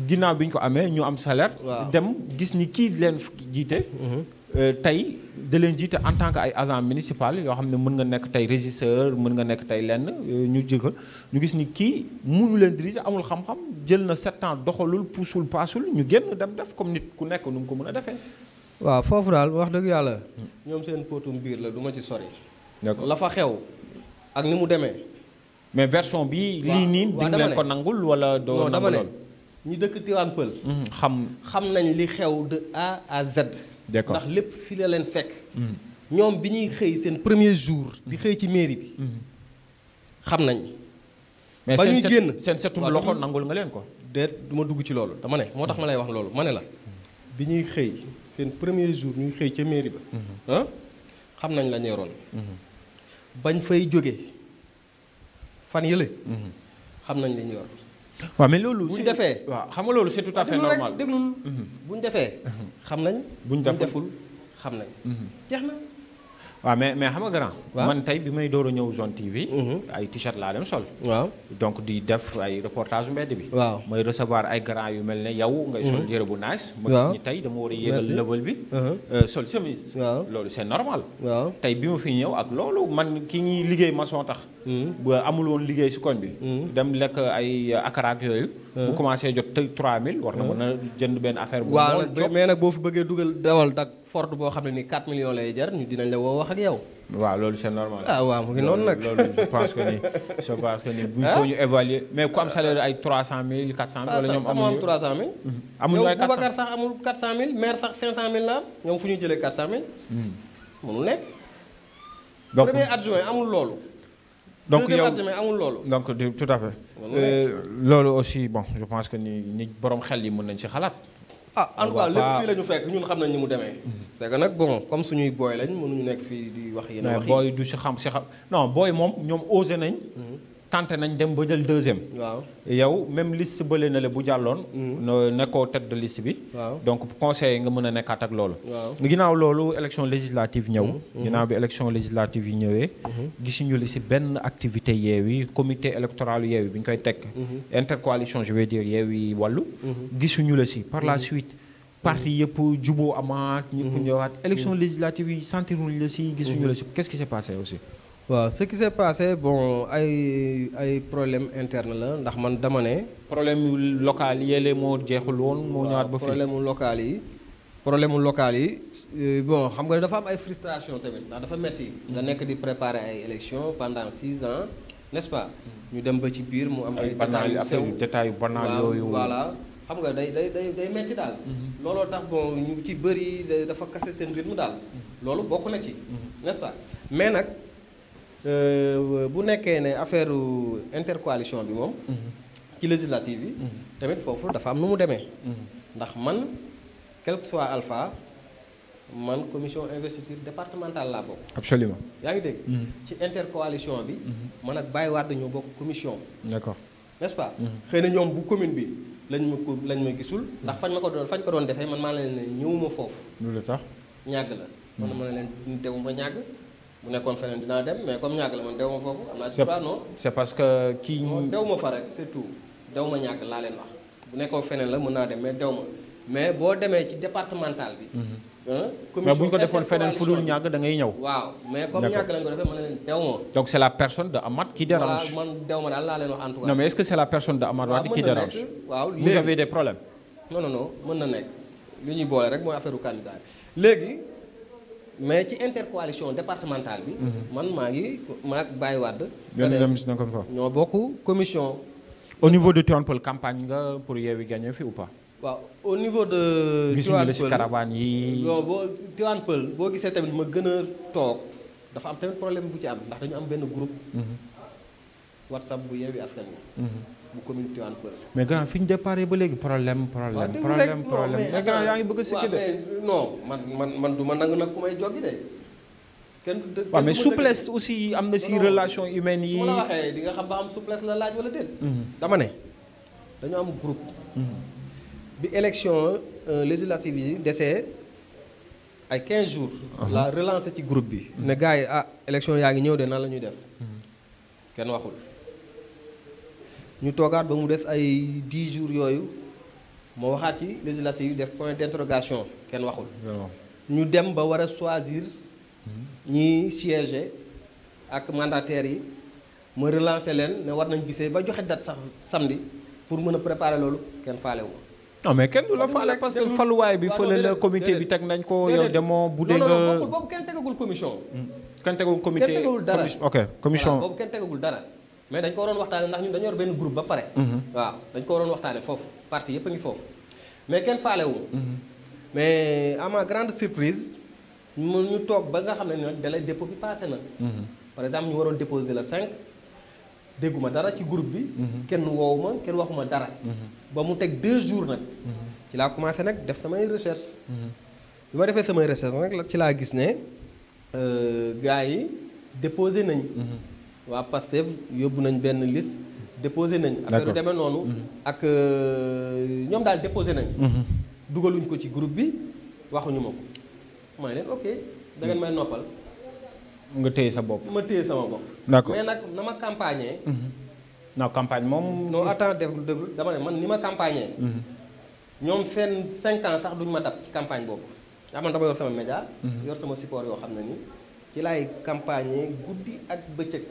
ginnaaw bi ñu ko amee ñu am salaire. dem gis ni kii leen jiite. tey da leen jiite en tant que ay agent municipal yoo xam ne mën nga nekk tey régisseur mën nga nekk tey lenn ñu jëkk ñu gis ni kii mënu leen diriger amul xam-xam jël na 7 ans doxalul puusul paasul ñu génn dem def comme nit ku nekk nu mu ko mën a defee. waaw foofu daal wax dëgg yàlla. ñoom seen potum biir la du ma ci sori. la fa xew ak ni mu demee. mais version bi lii nii di nga leen ko nangul wala doo nangu lool. ñi dëkk Tivaouane Peulh. xam nañ li xew de A à Z. d'accord ndax lépp fi la leen fekk. ñoom bi ñuy xëy seen premier jour. di xëy ci mairie bi. xam nañ. mais ba ñuy génn seen setum loxo nangul nga leen ko. déet du ma dugg ci loolu dama ne moo tax ma lay wax loolu ma ne la. bi ñuy xëy seen premier jour ñuy xëy ca mairie ba. xam nañ la ñu yoroon. bañ fay jóge fan yële. xam nañ li ñu yor. waaw mais loolu bu ñu defee waaw xam nga loolu c'est tout à fait normal déglul bu ñu defee xam nañ bu ñu deful xam nañ jeex na waaw mais xam nga grand man tey bi may door a ñëw Zone TV ay t-shirt laa dem sol waaw donc di def ay reportage mbedd bi waaw may recevoir ay grand yu mel ne yow ngay sol yére bu nice ma gis ni tey dama war a yéegal level bi sol chemise waaw loolu c'est normal waaw tey bi ma fi ñëw ak loolu man ki ñuy liggéey maçon tax ba amul woon liggéey si koñ bi dem lekk ay akaraak yooyu bu commencé jot tey 3000 war na mën a jënd benn affaire bu waaw nag mais nag boo fi bëggee dugal dawal dak Ford boo xam ne ni 4 millions lay jar ñu dinañ la woo wax ak yow waaw loolu c'est normal waaw mu ngi noonu nag loolu je pense que ni bu faut ñu évaluer mais ku am salaire ay 300000 400000 wala ñoom amuñu 300000 amuñu ay 400000 Boubacar sax amul 400000 maire sax 500000 la am ñoom fu ñu jëlee 400000 mënul nekk donc premier adjoint amul loolu donc yow amul loolu. donc tout à fait. loolu aussi bon je pense que ni borom xel yi mën nañ ci xalaat. En tout cas lépp fii la ñu fekk ñun xam nañ ni mu demee. c'est que nag bon comme suñuy booy lañ mënuñu nekk fii di wax yenn wax yi. mais booy du ci xam non booy moom ñoom osé nañ. tenté nañ dem ba jël deuxième. waaw yow même liste bële na la bu jàlloon. nekkoo tête de liste bi. waaw donc conseil nga mën a nekkaat ak loolu. waaw ginnaaw loolu élection législative ñëw. ginnaaw bi élection législative yi ñëwee. gisuñu li ci benn activité Yewwi comité électoral Yewwi bi ñu koy teg. intercoalition je vais dire Yewwi Wallu. gisuñu la ci par la suite. parti yëpp juboo amaat. ñëpp ñëwaat élection législative yi sentiruñu la ci gisuñu la ci qu'est-ce qui s'est passé aussi. waaw ce qui s'est passé bon ay problème interne la ndax man dama ne. problème local yi yële moo jeexul woon moo ñëwaat ba fii problème local yi bon xam nga dafa am ay frustration tamit ndax dafa metti nga nekk di préparer ay élections pendant 6 ans n'est-ce pas. ñu dem ba ci biir mu am ay détails yu banal yooyu voilà xam nga day metti daal. looloo tax bon ñu ci bëri dafa kase seen rythme daal. loolu bokk na ci. n'est-ce pas mais nag. bu nekkee ne affaire intercoalition bi moom. ci législative bi. tamit foofu dafa am nu mu demee. ndax man quel que soit alpha man commission investiture départementale laa bokk. absolument yaa ngi dégg. ci intercoalition bi. man ak Baye Wade ñoo bokk commission. d'accord n'est-ce pas. xëy na ñoom bu commune bi lañ ma gisul. ndax fañ ko doon defee man maa leen ne ñëwuma foofu. lu la tax ñàgg la. man ma ne leen dewuma ñàgg. bu nekkoon feneen dinaa dem mais comme ñàkk la man dew ma foofu am naa ci droit non. c'est parce que kii. dew ma fa rek c'est tout dew ma ñàkk laa leen wax bu nekkoon feneen la mën naa dem mais dew ma mais boo demee ci départemental bi. commission mais bu ñu ko defoon feneen fu dul ñàkk da ngay ñëw. waaw mais comme ñàkk lañ ko defee mën na leen dew ma. donc c'est la personne de Amath qui dérange. voilà man dew ma daal laa leen wax en tout cas. non mais est-ce que c'est la personne de Amath Wade qui dérange. waaw léegi vous avez des problèmes. non mën na nekk li ñuy boole rek mooy affaire u candidat léegi. mais ci intercoalition départementale bi. man maa Baye Wade. ñoo bokk commission. au niveau de Tivaouane Peulh campagne nga pour Yewwi gagner fi ou pas. waaw au niveau de. gisuñu la ci caravane yi. non boo Tivaouane Peulh boo gisee tamit ma gën a toog dafa am tamit problème bu ci am ndax dañu am benn groupe. WhatsApp bu Yewwi Askan Wi. bu commune Tivaouane Peulh. mais grand fi ñu déparé ba léegi problème. mais grand yaa ngi bëgg a sikki de. non man du ma nangu nag ku may joggi de. waaw mais souplesse aussi am na si relation humaine yi. su ma la waxee di nga xam ba am souplesse la laaj wala déet. dama ne dañu am groupe. bi élection législative yi desee ay 15 jours. la relancé ci groupe bi. ne gars yi élection yaa ngi ñëw de nan la ñuy def. kenn waxul ñu toogaat ba mu des ay 10 jours yooyu moo waxaat ci législative def point d'interrogation kenn waxul ñu dem ba war a choisir ñi siéger ak mandataires yi ma relancer leen ne war nañ gisee ba joxe date sax samedi pour mën a préparer loolu kenn faale wu. non mais kenn du la faale parce que faluwaay bi fële la comité bi teg nañ ko yow demoo bu dee nga non boobu kenn tegagul commission. kenn tegagul comité kenn tegagul dara ok commission boobu kenn tegagul dara mais dañ ko waroon waxtaane ndax ñun dañoo yor benn groupe ba pare. waaw dañ ko waroon waxtaane foofu parti yëpp a ngi foofu mais kenn faale wu. mais à ma grande surprise ñu toog ba nga xam ne nag délai dépôt bi passé na. par exemple ñu waroon déposer le 5 dégguma dara ci groupe bi. kenn woowu ma kenn waxuma dara. ba mu teg 2 jours nag. ci laa commencé nag def samay recherche. bi ma defee samay recherche nag ci laa gis ne gars yi déposé nañ. waa Pastef yóbbu nañ benn liste déposé nañ. affaire yu demee noonu. ak ñoom daal déposé nañ. dugaluñ ko ci groupe bi waxuñu ma ko. ma ne leen ok da ngeen may noppal. nga téye sa bopp. ma téye sama bopp. d'accord mais nag na ma campagner. non campagne moom. non attends déglu dama ne man ni ma campagner. ñoom seen 5 ans sax duñ ma dab ci campagne boobu. yaa man dama yor sama média. yor sama support yoo xam ne ni ci laay campagner guddi ak bëccëg.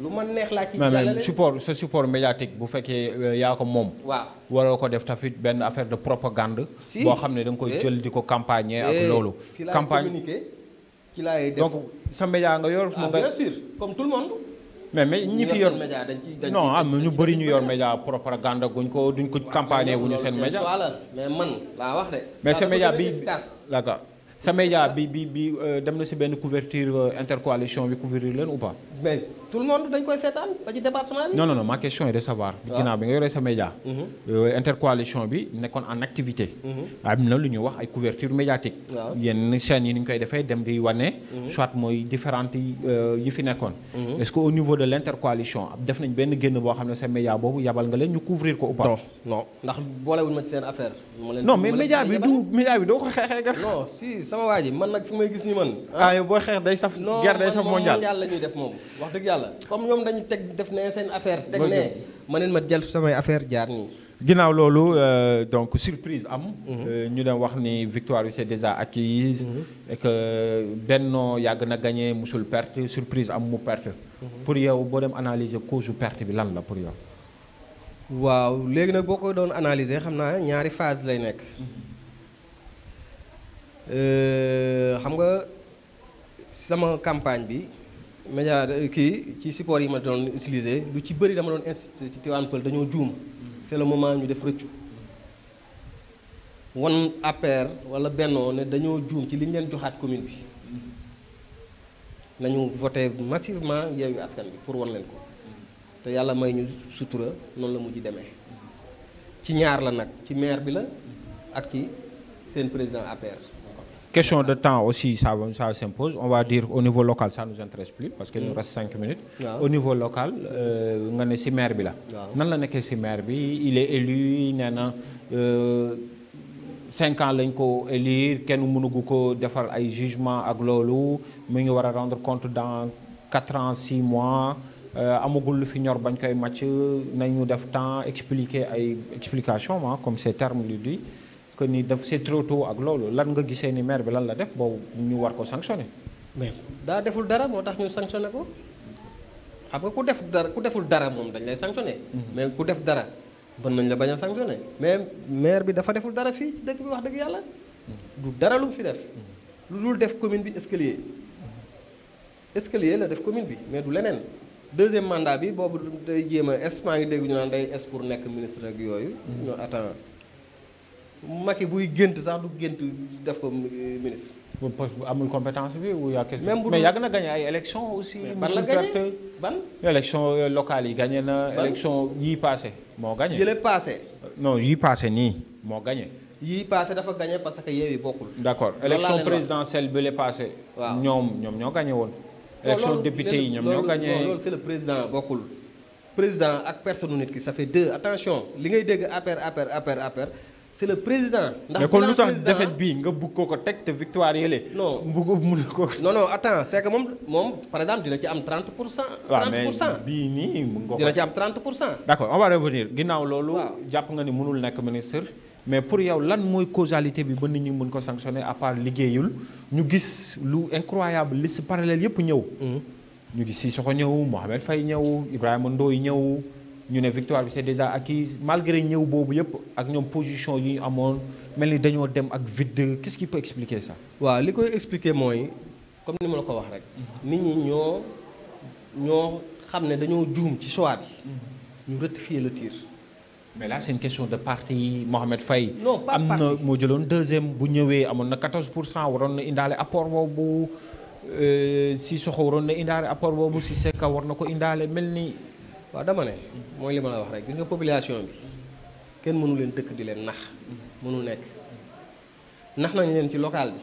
lu ma neex laa ci jàllale support sa support médiatique bu fekkee yaa ko moom. waaw waroo ko def tamit benn affaire de propagande. si boo xam ne da nga koy jël di ko campagner ak loolu. campagne ci laay def donc sa média nga yor. ah bien sûr comme tout le monde. mais ñi fi yor média dañ ci non am na ñu bëri ñu yor média propagande guñ ko duñ ko campagner wuñu seen média. mais man laa wax de. mais sa média bi d'accord sa média bi dem na si benn couverture intercoalition bi couvrir leen ou pas. mais tout le monde dañ koy seetaan ba ci département bi. non ma question est de savoir. ginnaaw bi nga yoree sa média. intercoalition bi nekkoon en activité. am na lu ñuy wax ay couverture médiatique. yenn chaînes yi ni ñu koy defee dem di wane. soit mooy différentes yi fi nekkoon. est-ce que au niveau de l'intercoalition def nañ benn génn boo xam ne sa média boobu yabal nga leen ñu couvrir ko ou pas. non ndax boolewuñ ma ci seen affaire. non mais média bi doo ko xeexee gar. non si sama waa ji man nag fi may gis ni man. yow booy xeex day saf. guerre day saf mondial la ñuy def moom wax dëgg yàlla. comme ñoom dañu def ne seen affaire. teg ne ma neen ma jël samay affaire jaar nii. ginnaaw loolu donc surprise am. ñu dem wax ni victoire bi c'est déjà acquise. et que Benno yàgg na gagné musul perte surprise am mu perte. pour yow boo dem analyser cause perte bi lan la pour yow. waaw léegi nag boo ko doon analyser xam naa ñaari phase lay nekk. xam nga sama campagne bi média kii ci support yi ma doon utiliser lu ci bëri dama doon insister ci Tivaouane Peulh dañoo juum c'est le moment ñu def rëccu won APR wala Benno ne dañoo juum ci li ñu leen joxaat commune bi nañu voté massivement Yewwi Askan Wi pour won leen ko te yàlla may ñu sutura noonu la mujj demee ci ñaar la nag ci maire bi la ak ci seen président APR. Question de temps aussi, ça s'impose. On va dire au niveau local, ça ne nous intéresse plus parce qu'il nous reste 5 minutes. Au niveau local, nga ne si maire bi la. nan la nekkee si maire bi il est élu nee na 5 ans lañ ko élire kenn mënugu ko defar ay jugement ak loolu mu ngi war a rendre compte dans 4 ans 6 mois amagul lu fi ñor bañ koy màcc nañu def temps expliquer ay explication comme ces termes lui dit. que ni daf c'est trop tôt ak loolu lan nga gisee ni maire bi lan la def boobu ñu war ko sanctionner. mais daa deful dara moo tax ñu sanctionner ko xam nga ku deful dara moom dañ lay sanctionner. mais ku def dara mën nañ la bañ a sanctionner. mais maire bi dafa deful dara fii ci dëkk bi wax dëgg yàlla. du dara lu mu fi def. lu dul def commune bi escalier la def commune bi mais du leneen. deuxième mandat bi boobu day jéem a maa ngi dégg ñu naan day pour nekk ministre ak yooyu. ñoo attends. Macky buy gént sax du gént def ko ministre. amul compétence bi ou yaa question. même bu mais yàgg na gagné ay élections aussi. ban la gagné ban. élection locale yi gagné na. élection yii passé moo gagné. yële passé. non yii passé nii moo gagné. yii passé dafa gagné parce que Yewwi bokkul. d'accord élection présidentielle bi le passé. waaw ñoom ñoo gagné woon. élection député yi ñoom ñoo gagné. loolu c'est le président bokkul. président ak personne nit ki ça fait deux attention li ngay dégg APR c'est le président. ndax kon lu tax défaite bii nga bugg ko teg te victoire yële. non bugg mun ko. non attends c'est que moom par exemple dina ci am 30%. 30% bii nii mun nga ko dina ci am 30%. d'accord on va revenir ginnaaw loolu. jàpp nga ni mënul nekk ministre. mais pour yow lan mooy causalité bi ba nit ñi mën ko sanctionner à part liggéeyul ñu gis lu incroyable liste parallèle yëpp ñëw. ñu gis Sissoko ñëw Mohamed Faye ñëw Ibrahima Ndoye ñëw ñu ne victoire bi c'est déjà acquise malgré ñëw boobu yëpp ak ñoom position yi ñu amoon mel ni dañoo dem ak vide qu'est-ce qui peut expliquer ça. waaw li koy expliquer mooy comme ni ma la ko wax rek. nit ñi ñoo xam ne dañoo juum ci choix bi. ñu rectifier le tir. mais là c'est une question de parti Mohamed Faye. non pas am parti na moo jëloon deuxième bu ñëwee amoon na 14% waroon na indaale apport boobu Sissoko waroon na indaale apport boobu Cissé Ka war na ko indaale mel ni. waaw dama ne mooy li ma la wax rek gis nga population bi kenn mënu leen dëkk di leen nax mënu nekk nax nañ leen ci local bi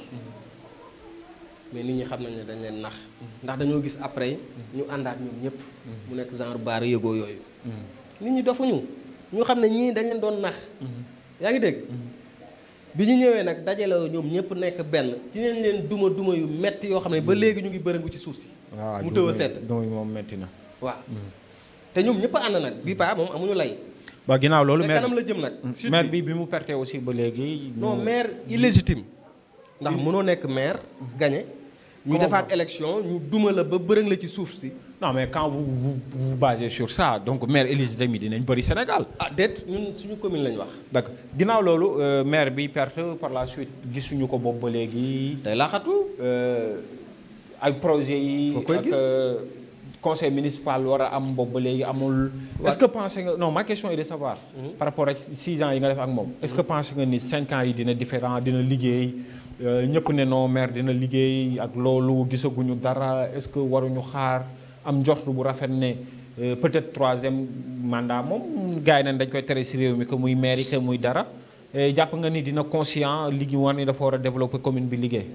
mais nit ñi xam nañ ne dañ leen nax ndax dañoo gis après ñu àndaat ñoom ñëpp mu nekk genre baara yëgoo yooyu nit ñi dofuñu ñu xam ne ñii dañ leen doon nax yaa ngi dégg bi ñu ñëwee nag dajale ñoom ñëpp nekk benn ci leen leen duma yu metti yoo xam ne ba léegi ñu ngi bërëngu ci suuf si mu tëw a sedd moom metti na waaw te ñoom ñëpp a ànd nag bii paa moom amuñu lay. ba ginnaaw loolu maire kanam la jëm nag. maire bi mu perte aussi ba léegi. non maire illégitime. ndax mënoo nekk maire. gagné ñu defaat élection ñu duma la ba bërëng la ci suuf si. non mais quand vous basez sur ça donc maire illégitime yi dinañ bëri Sénégal. ah déet ñun suñu commune lañ wax. d'accord ginnaaw loolu maire bi perte par la suite gisuñu ko boobu ba léegi. day laaxatu. ay projets yi. foo koy gis conseil municipal war a am boobu ba léegi amul. est-ce que pensé nga non ma question est de savoir. par rapport ak 6 ans yi nga def ak moom. est-ce que pensé nga ni 5 ans yi dina différent dina liggéey ñëpp ne non maire dina liggéey ak loolu gisaguñu dara est-ce que waruñu xaar am njort bu rafet ne peut-être 3e mandat moom gars yi nañ dañ koy tere ci réew mi que muy maire yi que muy dara jàpp nga ni dina conscient liggéey war ni dafa war a développer commune bi liggéey.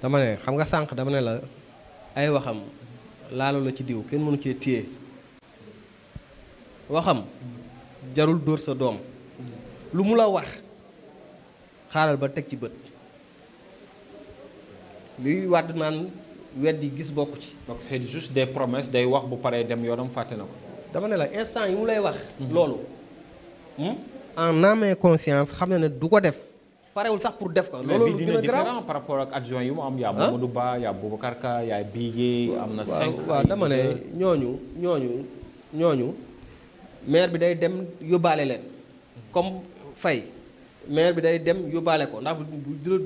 dama ne xam nga sànq dama ne la ay waxam. laalu la ci diw kenn mënu cee téye waxam jarul dóor sa doom lu mu la wax xaaral ba teg ci bët luy wàdd naan weddi gis bokku ci. donc c'est juste des promesses day wax bu paree dem yoonam fàtte na ko. dama ne la instant yi mu lay wax. loolu en âme et conscience xam na ne du ko def. parewul sax pour def ko. loolu lu gën a grave par rapport ak adjoint yi mu am. yaa Mamadou Ba yaa Boubacar Ka yaa Bigué am na 5. waaw dama ne ñooñu maire bi day dem yóbbaale leen comme Faye maire bi day dem yóbbaale ko ndax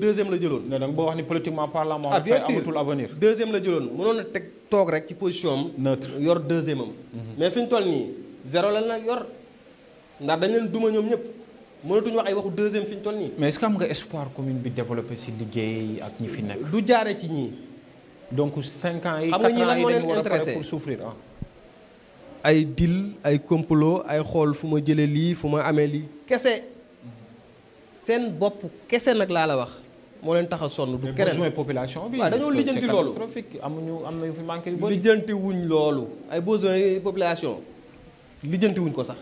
deuxième la jëloon. mais donc boo wax ni politiquement parlant moo bien sûr amatul avenir. deuxième la jëloon mënoon na teg toog rek ci position am. neutre yor deuxième am. mais fi ñu toll nii 0 la nag yor ndax dañ leen duma ñoom ñëpp. mënatuñu wax ay waxu deuxième fi ñu toll nii. mais est-ce que am nga espoir commune bi développé ci liggéey ak ñi fi nekk. du jaare ci ñii. donc 5 ans yi. 4 ans yi dañu war a pare pour souffrir ah. ay deal ay complot ay xool fu ma jëlee lii fu ma amee lii kese seen bopp kese nag laa la wax moo leen tax a sonn. du keneen besoin population bi. waaw dañoo lijjanti loolu catastrophique am na yu fi manqué yu bëri. lijjanti wuñ loolu ay besoin population lijjanti wuñ ko sax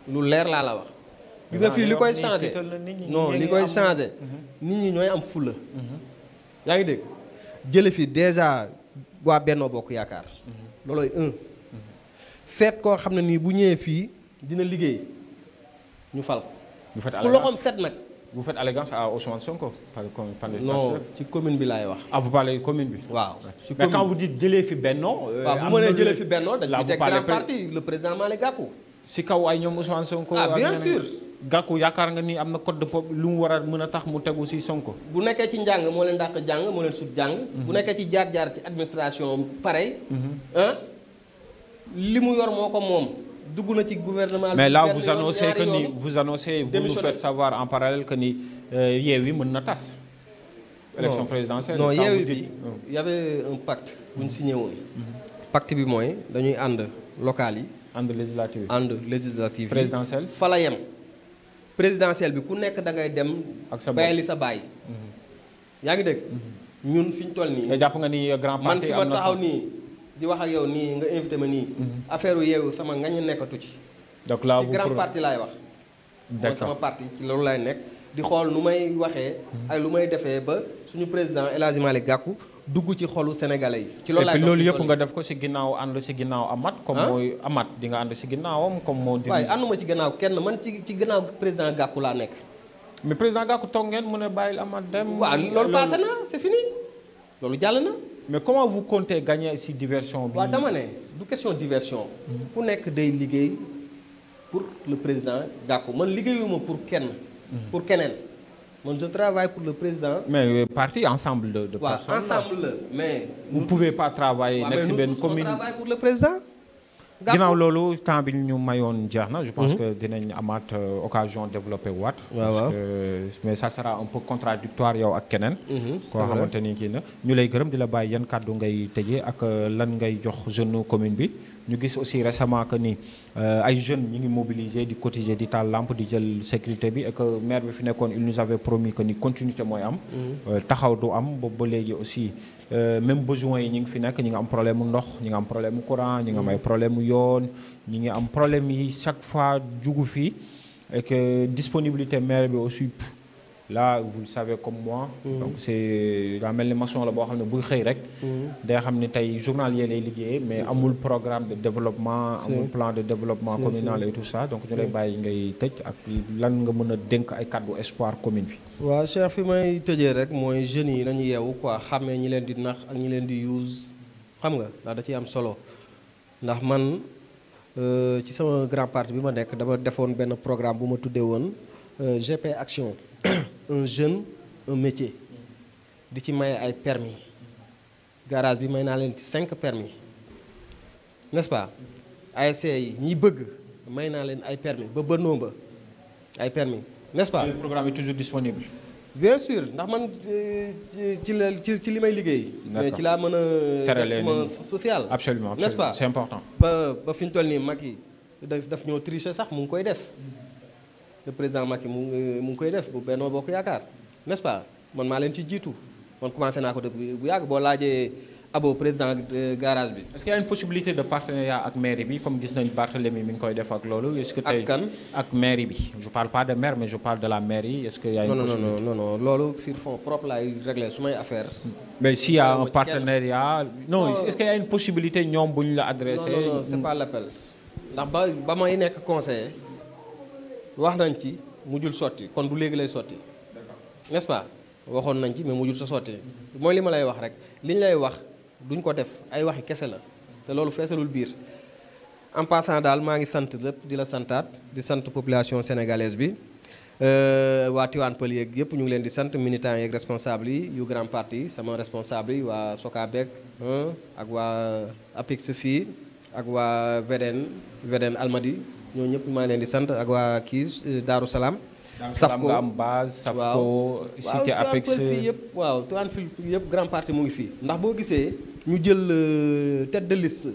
lu leer laa la wax. gis nga fii li koy changé non li koy changé nit ñi ñooy am fulla yaa ngi dégg jële fi déjà waa Benno Bokk Yaakaar loolooy seet koo xam ne nii bu ñëwee fii dina liggéey ñu fal ko ku loxoom set nag. vous faites allégeance à Ousmane Sonko non ci commune bi laay wax. ah vous parlez commune bi. waaw ci commune mais quand vous dites jëlee fi Benno. waaw bu ma nee jëlee fi Benno dañ fi teg grand parti le président Malick Gakou. si kaw ay ñoom Ousmane Sonko. ah bien sûr. Gakou yaakaar nga ni am na code de pop lu mu war a mën a tax mu tegu ci Sonko. bu nekkee ci njàng moo leen dàq jàng moo leen sut jàng. bu nekkee ci jaar-jaar ci administration pareil. li mu yor moo ko moom dugg na ci gouvernement. mais là vous annoncez que ni vous nous faites savoir en parallèle que ni Yewwi mën na tas. élection présidentielle. non Yewwi bi y avait un pacte bu ñu signé woon. pacte bi mooy dañuy ànd local yi. ànd législative yi présidentielle fa la yem. présidentielle bi ku nekk da ngay dem. ak sa bayali sa baay. yaa ngi dégg. ñun fi ñu toll nii. nga jàpp nga ni grand parti man fi ma taxaw nii di wax ak yow nii nga invité ma nii. affaire Yewwi sama ngañ nekkatu ci. donc là ci grand parti laay wax. mooy sama parti ci loolu lay nekk di xool nu may waxee ak lu may defee ba suñu président El Hadji Malick Gakou dugg ci xolu sénégalais yi. ci loolu laay loolu yëpp nga def ko si ginnaaw ànd si ginnaaw Amath. comme mooy Amath di nga ànd si ginnaawam comme moo. waaye ànduma ci ginnaaw kenn man ci ginnaaw président Gakou laa nekk. mais président Gakou toog ngeen mu ne bàyyil Amath dem. waaw loolu passé na c'est fini loolu jàll na. mais comment vous comptez gagner si diversion bi. waaw dama ne du question diversion. ku nekk day liggéey pour le président Gakou man liggéeyuma pour kenn. pour keneen. man je travaille pour le président. mais parti ensemble de personnes. waaw ensemble la mais. vous pouvez pas travailler nekk si benn commune. on travaille pour le président. ginnaaw loolu temps bi ñu mayoon jeex na. je pense que dinañ amaat occasion développer waat. waaw mais ça sera un peu contradictoire yow ak keneen. koo xamante ni kii na ñu lay gërëm di la bàyyi yan kàddu ngay tëjee ak lan ngay jox jeune commune bi. ñu gis aussi récemment que ni ay jeunes ñi ngi mobiliser di cotiser di taal lampe di jël sécurité bi et que maire bi fi nekkoon il nous avait promis que ni continuité mooy am. taxaw du am boobu ba léegi aussi même besoin yi ñi ngi fi nekk ñi nga am problème mu ndox ñi nga am problème mu courant ñi nga am ay problème mu yoon ñi ngi am problème yi chaque fois jugu fii et que disponibilité maire bi aussi. là vous le savez comme moi. donc c'est daa mel ni maçon la boo xam ne buy xëy rek. day xam ni tey journalier lay liggéeyee mais amul programme de développement. amul plan de développement communal et tout ça donc ñu lay bàyyi ngay tëj ak lan nga mën a dénk ay kàddu espoir commune bi. waaw Cheikh fi may tëjee rek mooy jeunes yi nañu yeewu quoi xàmmee ñi leen di nax ak ñi leen di use xam nga ndax da ciy am solo ndax man ci sama grand parti bi ma nekk dama defoon benn programme bu ma tuddee woon GP Action. un jeune un métier di ci maye ay permis garage bi may naa leen ci 5 permis n'est-ce pas ASC yi ñi bëgg may naa leen ay permis ba bënnoo ba ay permis n'est-ce pas. le programme est toujours disponible. bien sûr ndax man ci li may liggéey. mais ci laa mën a def sama social. absolument n'est-ce pas c'est important. ba fi ñu toll nii Macky daf ñoo tricher sax mu ngi koy def. le président Macky mu ngi koy def bu Benno Bokk Yaakaar n'est-ce pas man maa leen ci jiitu man commencé naa ko depuis bu yàgg boo laajee Abo président garage bi. est-ce qu'il y a une possibilité de partenariat ak mairie bi comme gis nañ Barthélémy mi ngi koy def ak loolu. est-ce que tey ak kan ak mairie bi. je parle pas de maire mais je parle de la mairie est-ce qu'il y a une possibilité. non loolu sur fonds propres laay régler su may affaire. mais s'il y a un partenariat. non est-ce qu'il y a une possibilité ñoom bu ñu la adressé. non c'est pas l'appel ndax ba may nekk conseiller. wax nañ ci mujjul sotti kon du léegi lay sotti n'est-ce pas waxoon nañ ci mais mujjul sa sotti mooy li ma lay wax rek li ñu lay wax duñ ko def ay waxi kese la te loolu feesalul biir en passant daal maa ngi sant lépp di la santaat di sant population sénégalaise bi waa Tivaouane Peulh yeeg yëpp ñu ngi leen di sant militants yeeg responsables yi yu grand parti sama responsable yi waa Sokabek ak waa APIX fii ak waa VDN Almadi ñooñu ñëpp maa ngi leen di sant ak waa kii Daaru Salaam. Safko nga am base Safko cité Apex fii yëpp waaw Tivaouane fii yëpp grand parti mu ngi fii ndax boo gisee ñu jël tête de liste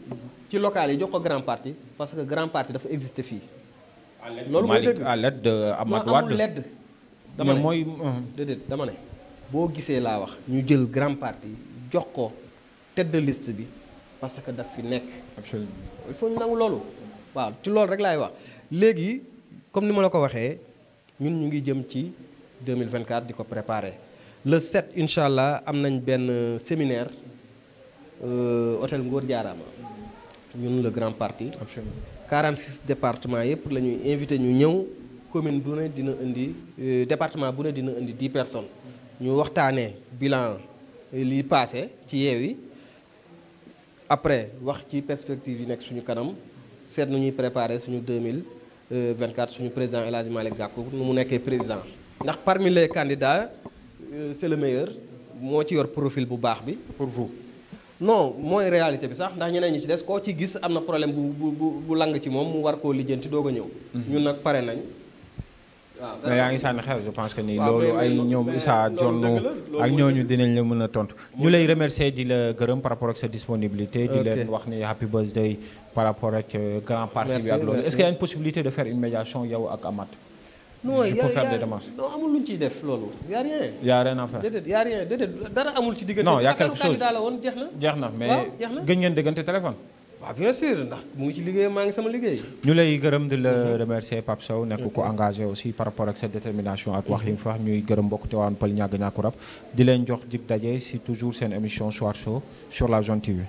ci local yi jox ko grand parti parce que grand parti dafa exister fii. loolu mooy dëgg à l'aide de Amadou Wade amul ledd dama ne mooy déedéet dama ne boo gisee laa wax ñu jël grand parti jox ko tête de liste bi parce que daf fi nekk. absolument il faut ñu nangu loolu. waaw ci loolu rek laay wax léegi comme ni ma la ko waxee ñun ñu ngi jëm ci 2024 di ko préparer le 7 incha allah am nañ benn séminaire hôtel Ngor Diarama ñun le grand parti. absolument 46 départements yëpp la ñuy invité ñu ñëw commune bu ne dina indi département bu ne dina indi 10 personnes ñu waxtaanee bilan li passé ci Yewwi après wax ci perspective yi nekk suñu kanam. seet nu ñuy préparer suñu 2024 suñu président El Hadji Malick Gakou nu mu nekkee président ndax parmi les candidats c'est le meilleur moo ci yor profil bu baax bi pour vous. non mooy réalité bi sax ndax ñeneen ñi ci des koo ci gis am na problème bu lang ci moom mu war koo lijjanti doog a ñëw. ñun nag pare nañ. waaw mais yaa ngi sànni xel je pense que ni loolu ay ñoom Issa Dione ak ñooñu dinañ la mën a tontu. ñu lay remercier di la gërëm par rapport ak sa disponibilité. di leen wax ni happy birthday par rapport ak grand parti bi ak loolu. est-ce qu'il y a une possibilité de faire une médiation yow ak Amath. non je peux faire des démarches. non amul lu ñu ciy def loolu y a rien. y a rien à faire. déedéet y a rien déedéet dara amul ci diggante. non y a quelque chose candidat la woon jeex na. jeex na mais jeex na gën ngeen déggante téléphone. waaw bien sûr ndax mu ngi ci liggéey maa ngi sama liggéey. ñu lay gërëm di la remercier Pape Sow nekk ko engagé aussi par rapport ak sa détermination ak wax yi nga fa wax ñuy gërëm mbokk Tivaouane Peulh ñàgg ñàkku rab di leen jox dig daje si toujours seen émission Soir Chaud sur la Zone TV.